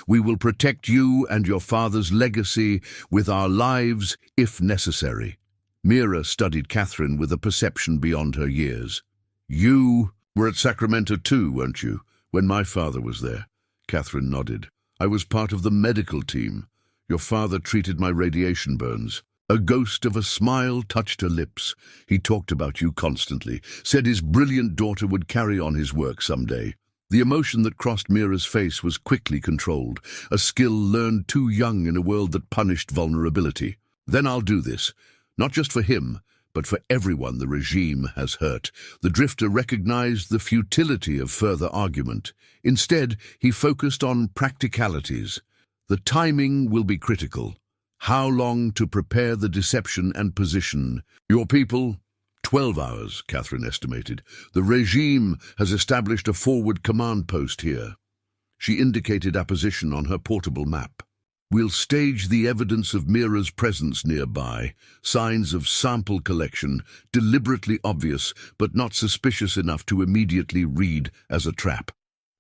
We will protect you and your father's legacy with our lives if necessary. Mira studied Catherine with a perception beyond her years. You were at Sacramento too, weren't you, when my father was there? Catherine nodded. I was part of the medical team. Your father treated my radiation burns. A ghost of a smile touched her lips. He talked about you constantly, said his brilliant daughter would carry on his work someday. The emotion that crossed Mira's face was quickly controlled, a skill learned too young in a world that punished vulnerability. Then I'll do this, not just for him, but for everyone the regime has hurt. The Drifter recognized the futility of further argument. Instead, he focused on practicalities. The timing will be critical. How long to prepare the deception and position? Your people? 12 hours, Catherine estimated. The regime has established a forward command post here. She indicated apposition on her portable map. We'll stage the evidence of Mira's presence nearby, signs of sample collection, deliberately obvious but not suspicious enough to immediately read as a trap.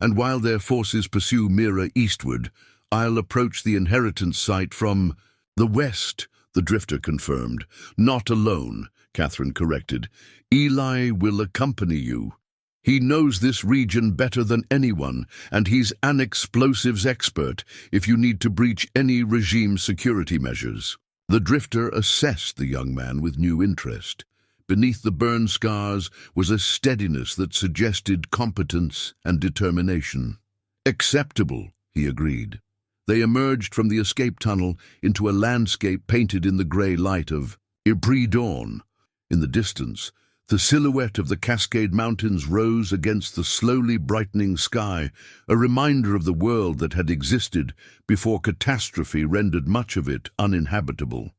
And while their forces pursue Mira eastward, I'll approach the inheritance site from the west, the Drifter confirmed. Not alone, Catherine corrected. Eli will accompany you. He knows this region better than anyone, and he's an explosives expert if you need to breach any regime security measures. The Drifter assessed the young man with new interest. Beneath the burn scars was a steadiness that suggested competence and determination. Acceptable, he agreed. They emerged from the escape tunnel into a landscape painted in the grey light of pre-dawn. In the distance, the silhouette of the Cascade Mountains rose against the slowly brightening sky, a reminder of the world that had existed before catastrophe rendered much of it uninhabitable.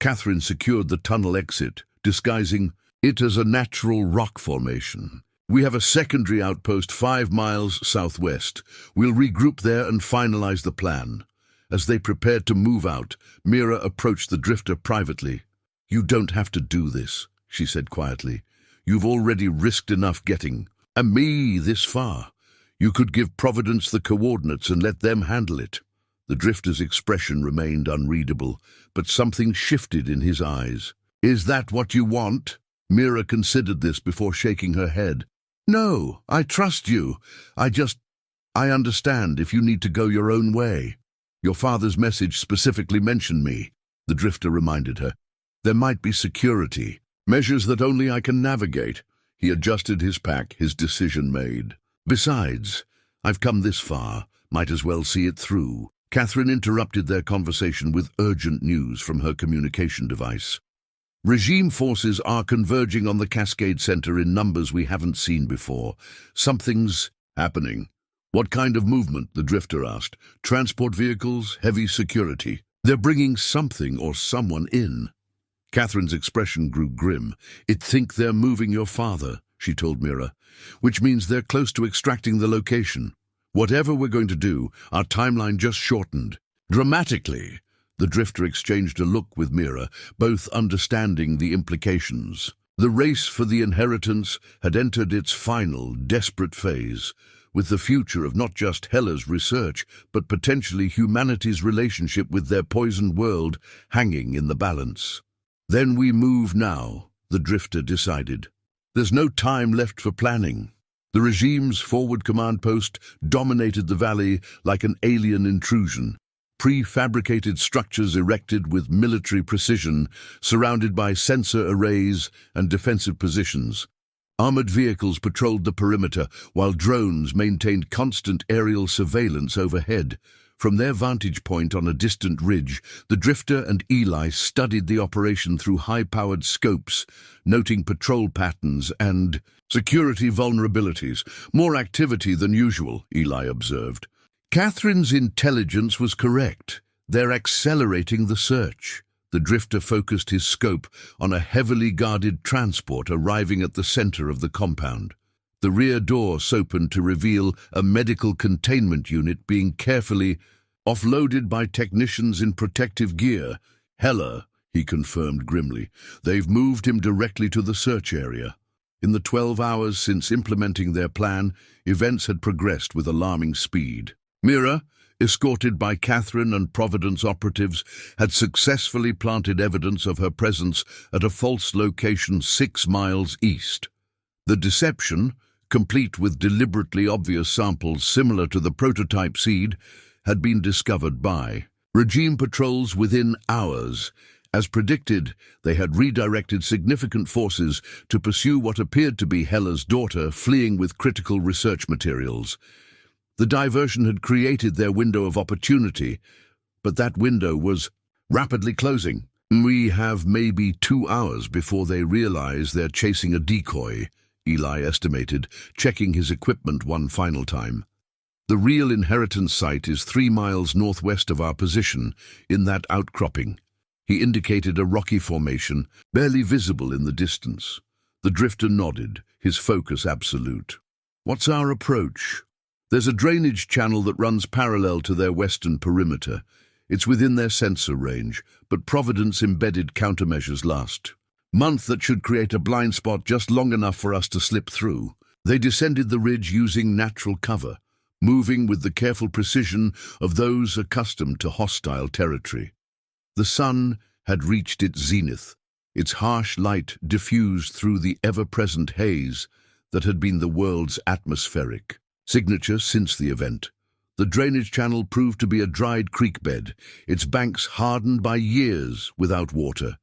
Catherine secured the tunnel exit, disguising it as a natural rock formation. We have a secondary outpost 5 miles southwest. We'll regroup there and finalize the plan. As they prepared to move out, Mira approached the Drifter privately. You don't have to do this, she said quietly. You've already risked enough getting me this far. You could give Providence the coordinates and let them handle it. The Drifter's expression remained unreadable, but something shifted in his eyes. Is that what you want? Mira considered this before shaking her head. No, I trust you. I understand if you need to go your own way. Your father's message specifically mentioned me, the Drifter reminded her. There might be security, measures that only I can navigate. He adjusted his pack, his decision made. Besides, I've come this far, might as well see it through. Catherine interrupted their conversation with urgent news from her communication device. Regime forces are converging on the Cascade Center in numbers we haven't seen before. Something's happening. What kind of movement? The Drifter asked. Transport vehicles, heavy security. They're bringing something or someone in. Catherine's expression grew grim. I think they're moving your father, she told Mira, which means they're close to extracting the location. Whatever we're going to do, our timeline just shortened. Dramatically. The Drifter exchanged a look with Mira, both understanding the implications. The race for the inheritance had entered its final, desperate phase, with the future of not just Hella's research, but potentially humanity's relationship with their poisoned world hanging in the balance. Then we move now, the Drifter decided. There's no time left for planning. The regime's forward command post dominated the valley like an alien intrusion. Prefabricated structures erected with military precision, surrounded by sensor arrays and defensive positions. Armored vehicles patrolled the perimeter, while drones maintained constant aerial surveillance overhead. From their vantage point on a distant ridge, the Drifter and Eli studied the operation through high-powered scopes, noting patrol patterns and security vulnerabilities. More activity than usual, Eli observed. Catherine's intelligence was correct. They're accelerating the search. The Drifter focused his scope on a heavily guarded transport arriving at the center of the compound. The rear door opened to reveal a medical containment unit being carefully offloaded by technicians in protective gear. Hella, he confirmed grimly. "They've moved him directly to the search area." In the 12 hours since implementing their plan, events had progressed with alarming speed. Mira, escorted by Catherine and Providence operatives, had successfully planted evidence of her presence at a false location 6 miles east. The deception, complete with deliberately obvious samples similar to the prototype seed, had been discovered by regime patrols within hours. As predicted, they had redirected significant forces to pursue what appeared to be Hela's daughter, fleeing with critical research materials. The diversion had created their window of opportunity, but that window was rapidly closing. "We have maybe 2 hours before they realize they're chasing a decoy," Eli estimated, checking his equipment one final time. "The real inheritance site is 3 miles northwest of our position, in that outcropping." He indicated a rocky formation, barely visible in the distance. The drifter nodded, his focus absolute. "What's our approach?" "There's a drainage channel that runs parallel to their western perimeter. It's within their sensor range, but Providence embedded countermeasures last month that should create a blind spot just long enough for us to slip through." They descended the ridge using natural cover, moving with the careful precision of those accustomed to hostile territory. The sun had reached its zenith, its harsh light diffused through the ever-present haze that had been the world's atmospheric signature since the event. The drainage channel proved to be a dried creek bed, its banks hardened by years without water.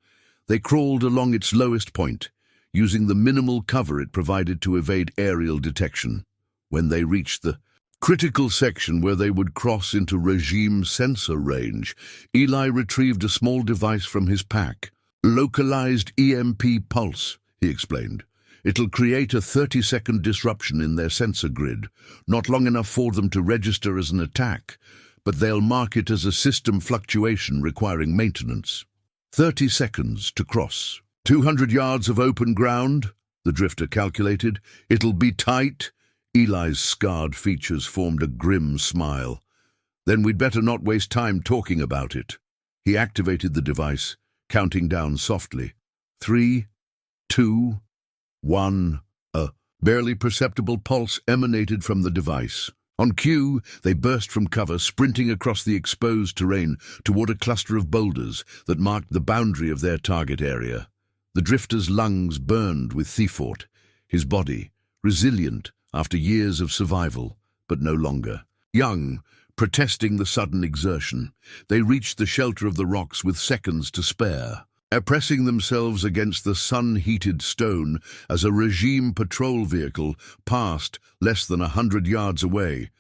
They crawled along its lowest point, using the minimal cover it provided to evade aerial detection. When they reached the critical section where they would cross into regime sensor range, Eli retrieved a small device from his pack. "Localized EMP pulse," he explained. "It'll create a 30-second disruption in their sensor grid, not long enough for them to register as an attack, but they'll mark it as a system fluctuation requiring maintenance. 30 seconds to cross. 200 yards of open ground," the drifter calculated. "It'll be tight." Eli's scarred features formed a grim smile. "Then we'd better not waste time talking about it." He activated the device, counting down softly. 3, 2, 1. A barely perceptible pulse emanated from the device. On cue, they burst from cover, sprinting across the exposed terrain toward a cluster of boulders that marked the boundary of their target area. The drifter's lungs burned with thought, his body resilient after years of survival, but no longer young, protesting the sudden exertion. They reached the shelter of the rocks with seconds to spare, pressing themselves against the sun-heated stone as a regime patrol vehicle passed less than 100 yards away.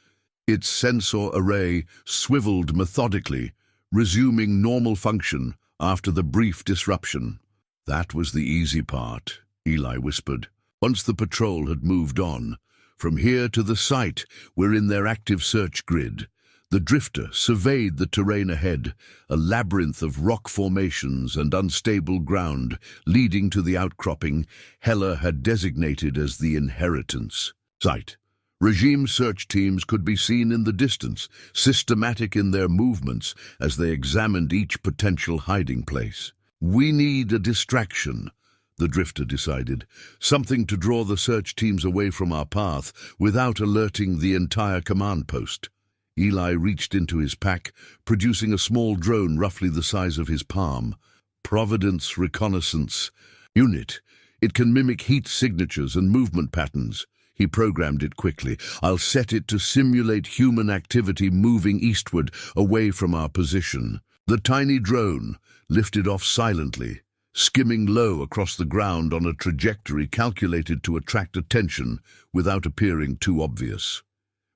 Its sensor array swiveled methodically, resuming normal function after the brief disruption. "That was the easy part," Eli whispered. "Once the patrol had moved on, from here to the site, we're in their active search grid." The drifter surveyed the terrain ahead, a labyrinth of rock formations and unstable ground leading to the outcropping Hela had designated as the inheritance site. Regime search teams could be seen in the distance, systematic in their movements as they examined each potential hiding place. "We need a distraction," the drifter decided, "something to draw the search teams away from our path without alerting the entire command post." Eli reached into his pack, producing a small drone roughly the size of his palm. "Providence Reconnaissance Unit. It can mimic heat signatures and movement patterns." He programmed it quickly. "I'll set it to simulate human activity moving eastward, away from our position." The tiny drone lifted off silently, skimming low across the ground on a trajectory calculated to attract attention without appearing too obvious.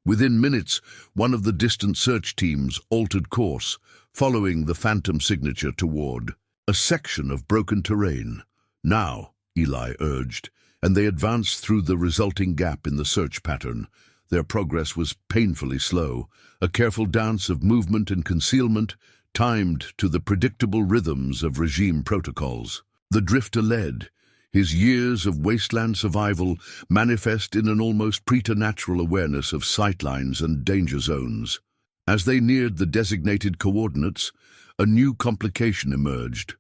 Within minutes, one of the distant search teams altered course, following the phantom signature toward a section of broken terrain. "Now," Eli urged, and they advanced through the resulting gap in the search pattern. Their progress was painfully slow, a careful dance of movement and concealment, timed to the predictable rhythms of regime protocols. The drifter led, his years of wasteland survival manifest in an almost preternatural awareness of sightlines and danger zones. As they neared the designated coordinates, a new complication emerged.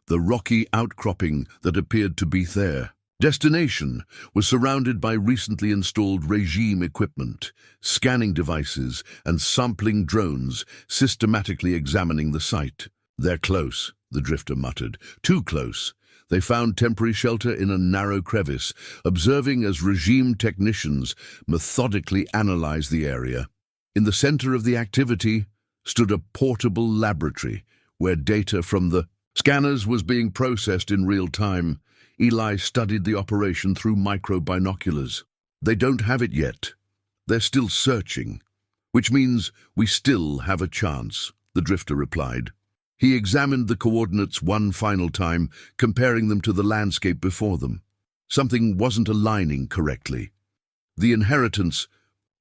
the rocky outcropping that appeared to be their destination was surrounded by recently installed regime equipment, scanning devices, and sampling drones systematically examining the site. "They're close," the drifter muttered. "Too close." They found temporary shelter in a narrow crevice, observing as regime technicians methodically analyzed the area. In the center of the activity stood a portable laboratory where data from the scanners was being processed in real time. Eli studied the operation through micro-binoculars. "They don't have it yet. They're still searching, which means we still have a chance," the drifter replied. He examined the coordinates one final time, comparing them to the landscape before them. Something wasn't aligning correctly. The inheritance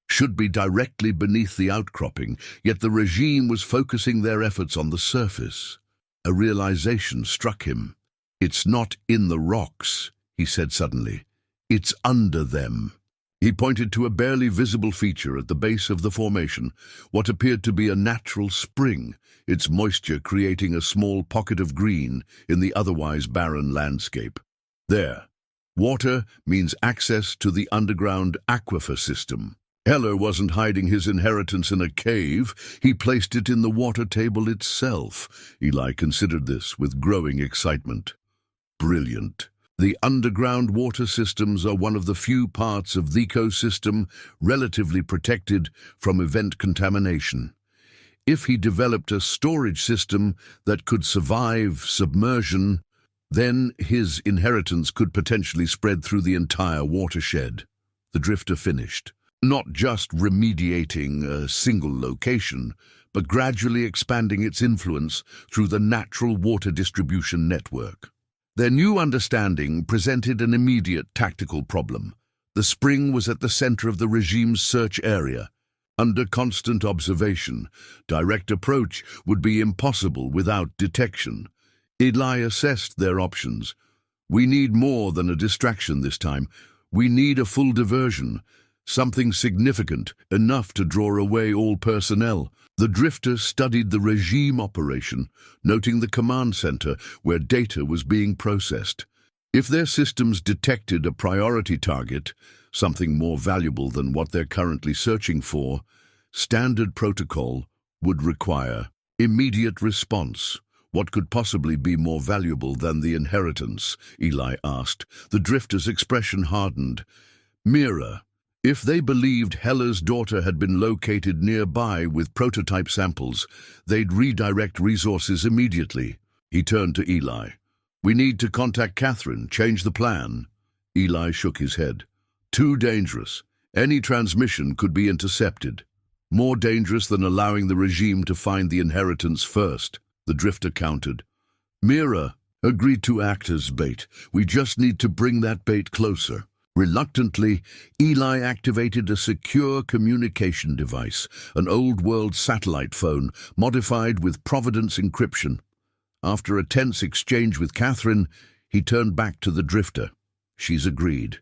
should be directly beneath the outcropping, yet the regime was focusing their efforts on the surface. A realization struck him. "It's not in the rocks," he said suddenly. "It's under them." He pointed to a barely visible feature at the base of the formation, what appeared to be a natural spring, its moisture creating a small pocket of green in the otherwise barren landscape. There. Water means access to the underground aquifer system. Heller wasn't hiding his inheritance in a cave. He placed it in the water table itself. Eli considered this with growing excitement. Brilliant. The underground water systems are one of the few parts of the ecosystem relatively protected from event contamination. If he developed a storage system that could survive submersion, then his inheritance could potentially spread through the entire watershed. The drifter finished, not just remediating a single location, but gradually expanding its influence through the natural water distribution network. Their new understanding presented an immediate tactical problem. The spring was at the center of the regime's search area. Under constant observation, direct approach would be impossible without detection. Eli assessed their options. "We need more than a distraction this time. We need a full diversion, something significant, enough to draw away all personnel." The drifter studied the regime operation, noting the command center where data was being processed. If their systems detected a priority target, something more valuable than what they're currently searching for, standard protocol would require immediate response. "What could possibly be more valuable than the inheritance?" Eli asked. The drifter's expression hardened. "Mira. If they believed Heller's daughter had been located nearby with prototype samples, they'd redirect resources immediately." He turned to Eli. "We need to contact Catherine, change the plan." Eli shook his head. "Too dangerous. Any transmission could be intercepted. More dangerous than allowing the regime to find the inheritance first," the drifter countered. "Mira agreed to act as bait. We just need to bring that bait closer." Reluctantly, Eli activated a secure communication device, an old-world satellite phone modified with Providence encryption. After a tense exchange with Catherine, he turned back to the drifter. "She's agreed.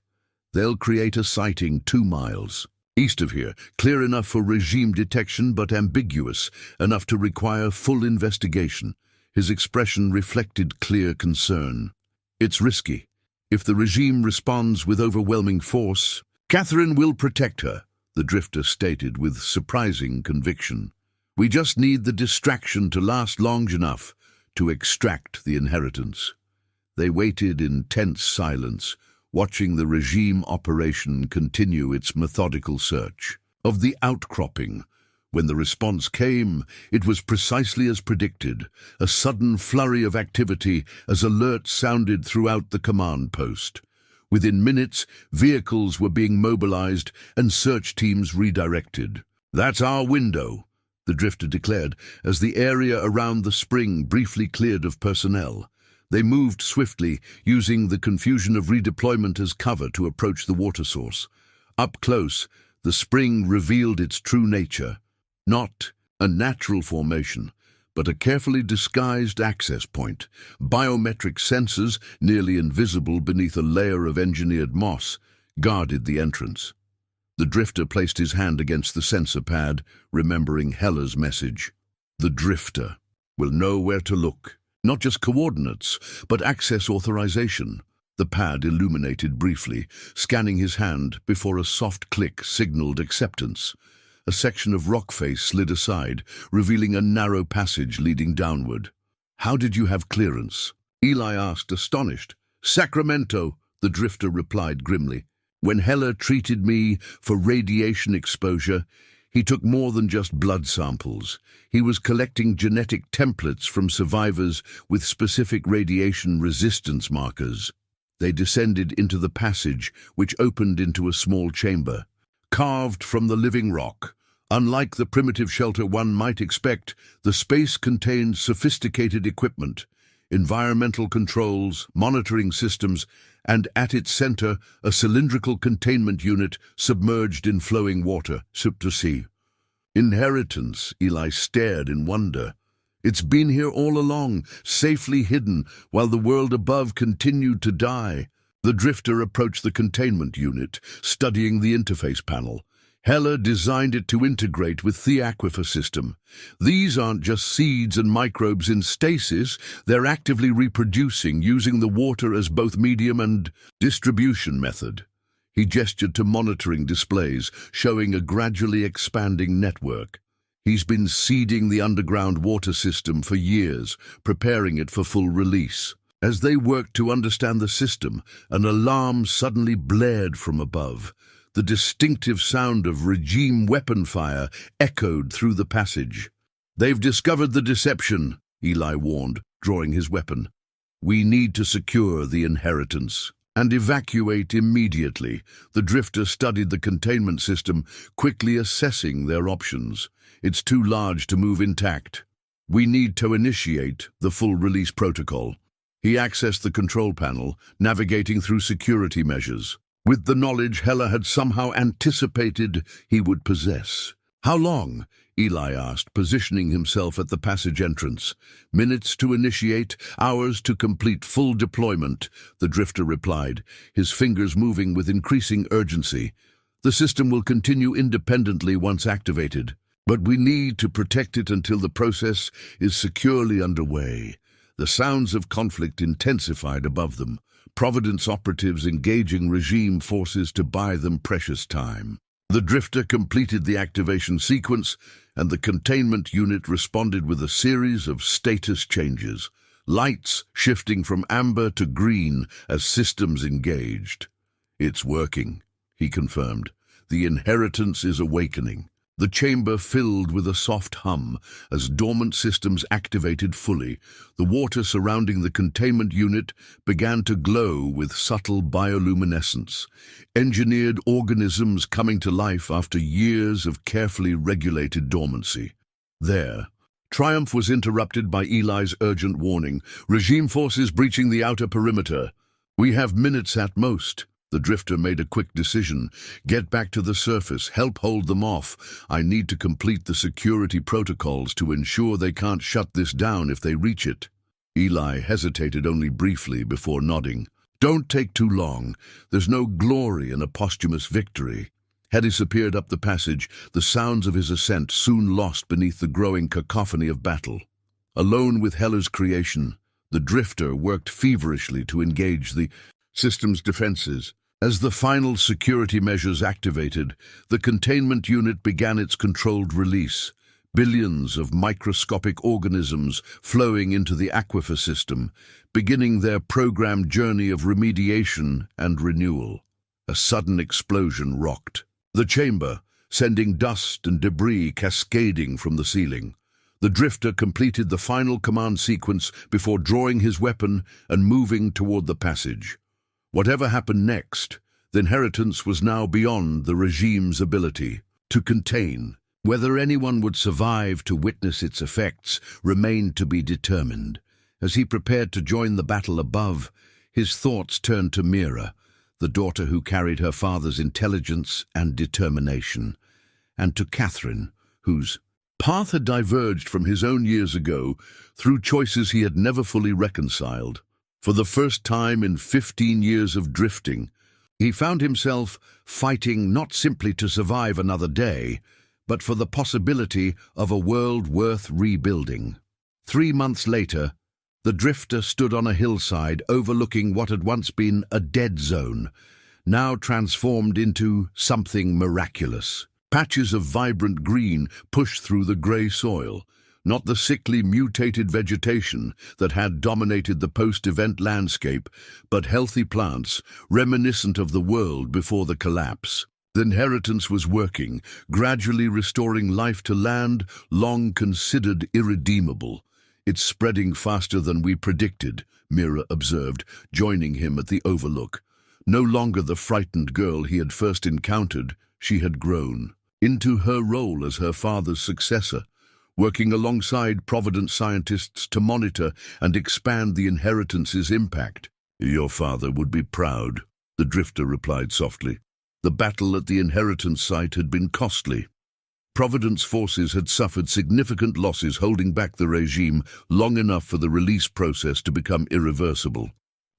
They'll create a sighting 2 miles east of here, clear enough for regime detection but ambiguous enough to require full investigation." His expression reflected clear concern. "It's risky. If the regime responds with overwhelming force, Catherine will protect her," the drifter stated with surprising conviction. "We just need the distraction to last long enough to extract the inheritance." They waited in tense silence, watching the regime operation continue its methodical search of the outcropping. When the response came, it was precisely as predicted, a sudden flurry of activity as alerts sounded throughout the command post. Within minutes, vehicles were being mobilized and search teams redirected. "That's our window," the drifter declared, as the area around the spring briefly cleared of personnel. They moved swiftly, using the confusion of redeployment as cover to approach the water source. Up close, the spring revealed its true nature. Not a natural formation, but a carefully disguised access point. Biometric sensors, nearly invisible beneath a layer of engineered moss, guarded the entrance. The drifter placed his hand against the sensor pad, remembering Heller's message. "The drifter will know where to look. Not just coordinates, but access authorization. The pad illuminated briefly, scanning his hand before a soft click signaled acceptance. A section of rock face slid aside, revealing a narrow passage leading downward. "How did you have clearance?" Eli asked, astonished. "Sacramento," the drifter replied grimly. "When Heller treated me for radiation exposure, he took more than just blood samples. He was collecting genetic templates from survivors with specific radiation resistance markers." They descended into the passage, which opened into a small chamber. Carved from the living rock, unlike the primitive shelter one might expect, the space contained sophisticated equipment, environmental controls, monitoring systems, and at its center, a cylindrical containment unit submerged in flowing water, sip to sea. Inheritance, Eli stared in wonder. It's been here all along, safely hidden, while the world above continued to die. The drifter approached the containment unit, studying the interface panel. Heller designed it to integrate with the aquifer system. These aren't just seeds and microbes in stasis, they're actively reproducing, using the water as both medium and distribution method. He gestured to monitoring displays, showing a gradually expanding network. He's been seeding the underground water system for years, preparing it for full release. As they worked to understand the system, an alarm suddenly blared from above. The distinctive sound of regime weapon fire echoed through the passage. "They've discovered the deception," Eli warned, drawing his weapon. "We need to secure the inheritance and evacuate immediately." The drifter studied the containment system, quickly assessing their options. "It's too large to move intact. We need to initiate the full release protocol." He accessed the control panel, navigating through security measures, with the knowledge Heller had somehow anticipated he would possess. "How long?" Eli asked, positioning himself at the passage entrance. "Minutes to initiate, hours to complete full deployment," the drifter replied, his fingers moving with increasing urgency. "The system will continue independently once activated, but we need to protect it until the process is securely underway." The sounds of conflict intensified above them, Providence operatives engaging regime forces to buy them precious time. The drifter completed the activation sequence, and the containment unit responded with a series of status changes, lights shifting from amber to green as systems engaged. "It's working," he confirmed. "The inheritance is awakening." The chamber filled with a soft hum as dormant systems activated fully. The water surrounding the containment unit began to glow with subtle bioluminescence, engineered organisms coming to life after years of carefully regulated dormancy. There, triumph was interrupted by Eli's urgent warning. "Regime forces breaching the outer perimeter. We have minutes at most." The drifter made a quick decision. "Get back to the surface, help hold them off. I need to complete the security protocols to ensure they can't shut this down if they reach it." Eli hesitated only briefly before nodding. "Don't take too long. There's no glory in a posthumous victory." Had he disappeared up the passage, the sounds of his ascent soon lost beneath the growing cacophony of battle. Alone with Heller's creation, the drifter worked feverishly to engage the system's defenses. As the final security measures activated, the containment unit began its controlled release. Billions of microscopic organisms flowing into the aquifer system, beginning their programmed journey of remediation and renewal. A sudden explosion rocked the chamber, sending dust and debris cascading from the ceiling. The drifter completed the final command sequence before drawing his weapon and moving toward the passage. Whatever happened next, the inheritance was now beyond the regime's ability to contain. Whether anyone would survive to witness its effects remained to be determined. As he prepared to join the battle above, his thoughts turned to Mira, the daughter who carried her father's intelligence and determination, and to Catherine, whose path had diverged from his own years ago through choices he had never fully reconciled. For the first time in 15 years of drifting, he found himself fighting not simply to survive another day, but for the possibility of a world worth rebuilding. 3 months later, The drifter stood on a hillside overlooking what had once been a dead zone, now transformed into something miraculous. Patches of vibrant green pushed through the grey soil, not the sickly mutated vegetation that had dominated the post-event landscape, but healthy plants reminiscent of the world before the collapse. The inheritance was working, gradually restoring life to land long considered irredeemable. "It's spreading faster than we predicted," Mira observed, joining him at the overlook. No longer the frightened girl he had first encountered, she had grown into her role as her father's successor, working alongside Providence scientists to monitor and expand the inheritance's impact. "Your father would be proud," the drifter replied softly. The battle at the inheritance site had been costly. Providence forces had suffered significant losses, holding back the regime long enough for the release process to become irreversible.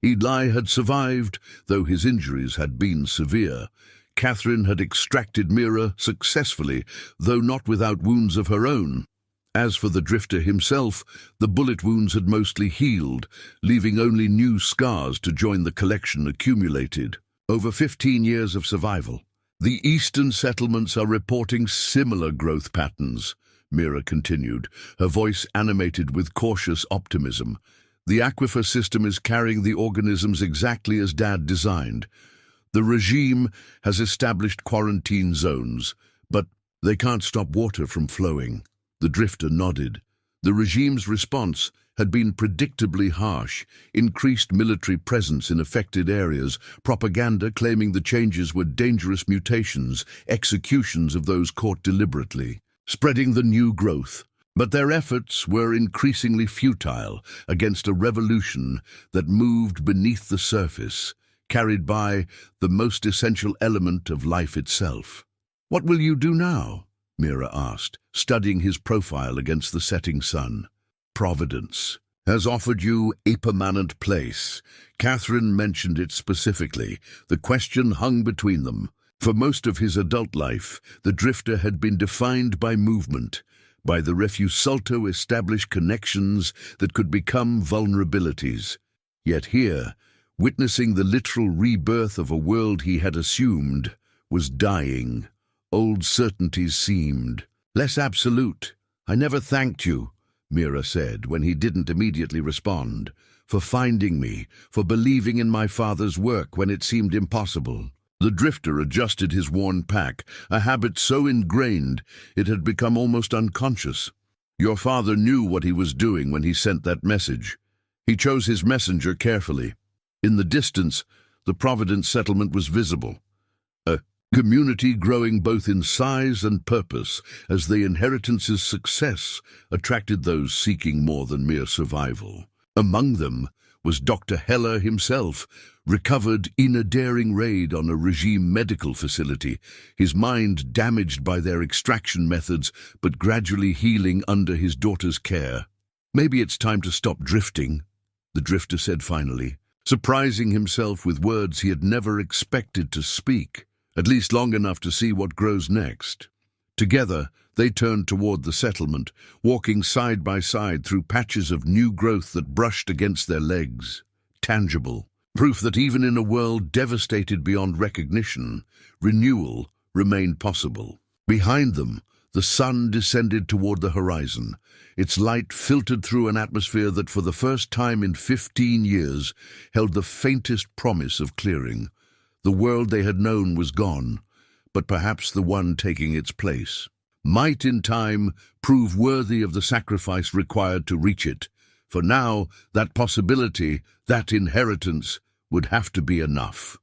Eli had survived, though his injuries had been severe. Catherine had extracted Mira successfully, though not without wounds of her own. As for the drifter himself, the bullet wounds had mostly healed, leaving only new scars to join the collection accumulated. Over 15 years of survival. The eastern settlements are reporting similar growth patterns, Mira continued, her voice animated with cautious optimism. The aquifer system is carrying the organisms exactly as Dad designed. The regime has established quarantine zones, but they can't stop water from flowing. The drifter nodded. The regime's response had been predictably harsh, increased military presence in affected areas, propaganda claiming the changes were dangerous mutations, executions of those caught deliberately, spreading the new growth. But their efforts were increasingly futile against a revolution that moved beneath the surface, carried by the most essential element of life itself. "What will you do now?" Mira asked, studying his profile against the setting sun. "Providence has offered you a permanent place." Catherine mentioned it specifically. The question hung between them. For most of his adult life, the drifter had been defined by movement, by the refusal to establish connections that could become vulnerabilities. Yet here, witnessing the literal rebirth of a world he had assumed was dying. Old certainties seemed less absolute. "I never thanked you," Mira said when he didn't immediately respond, "for finding me, for believing in my father's work when it seemed impossible." The drifter adjusted his worn pack, a habit so ingrained it had become almost unconscious. "Your father knew what he was doing when he sent that message. He chose his messenger carefully." In the distance, the Providence settlement was visible. A community growing both in size and purpose as the inheritance's success attracted those seeking more than mere survival. Among them was Dr. Heller himself, recovered in a daring raid on a regime medical facility, his mind damaged by their extraction methods but gradually healing under his daughter's care. "Maybe it's time to stop drifting," the drifter said finally, surprising himself with words he had never expected to speak. At least long enough to see what grows next. Together, they turned toward the settlement, walking side by side through patches of new growth that brushed against their legs. Tangible, proof that even in a world devastated beyond recognition, renewal remained possible. Behind them, the sun descended toward the horizon. Its light filtered through an atmosphere that for the first time in 15 years held the faintest promise of clearing. The world they had known was gone, but perhaps the one taking its place might in time prove worthy of the sacrifice required to reach it. For now, that possibility, that inheritance, would have to be enough.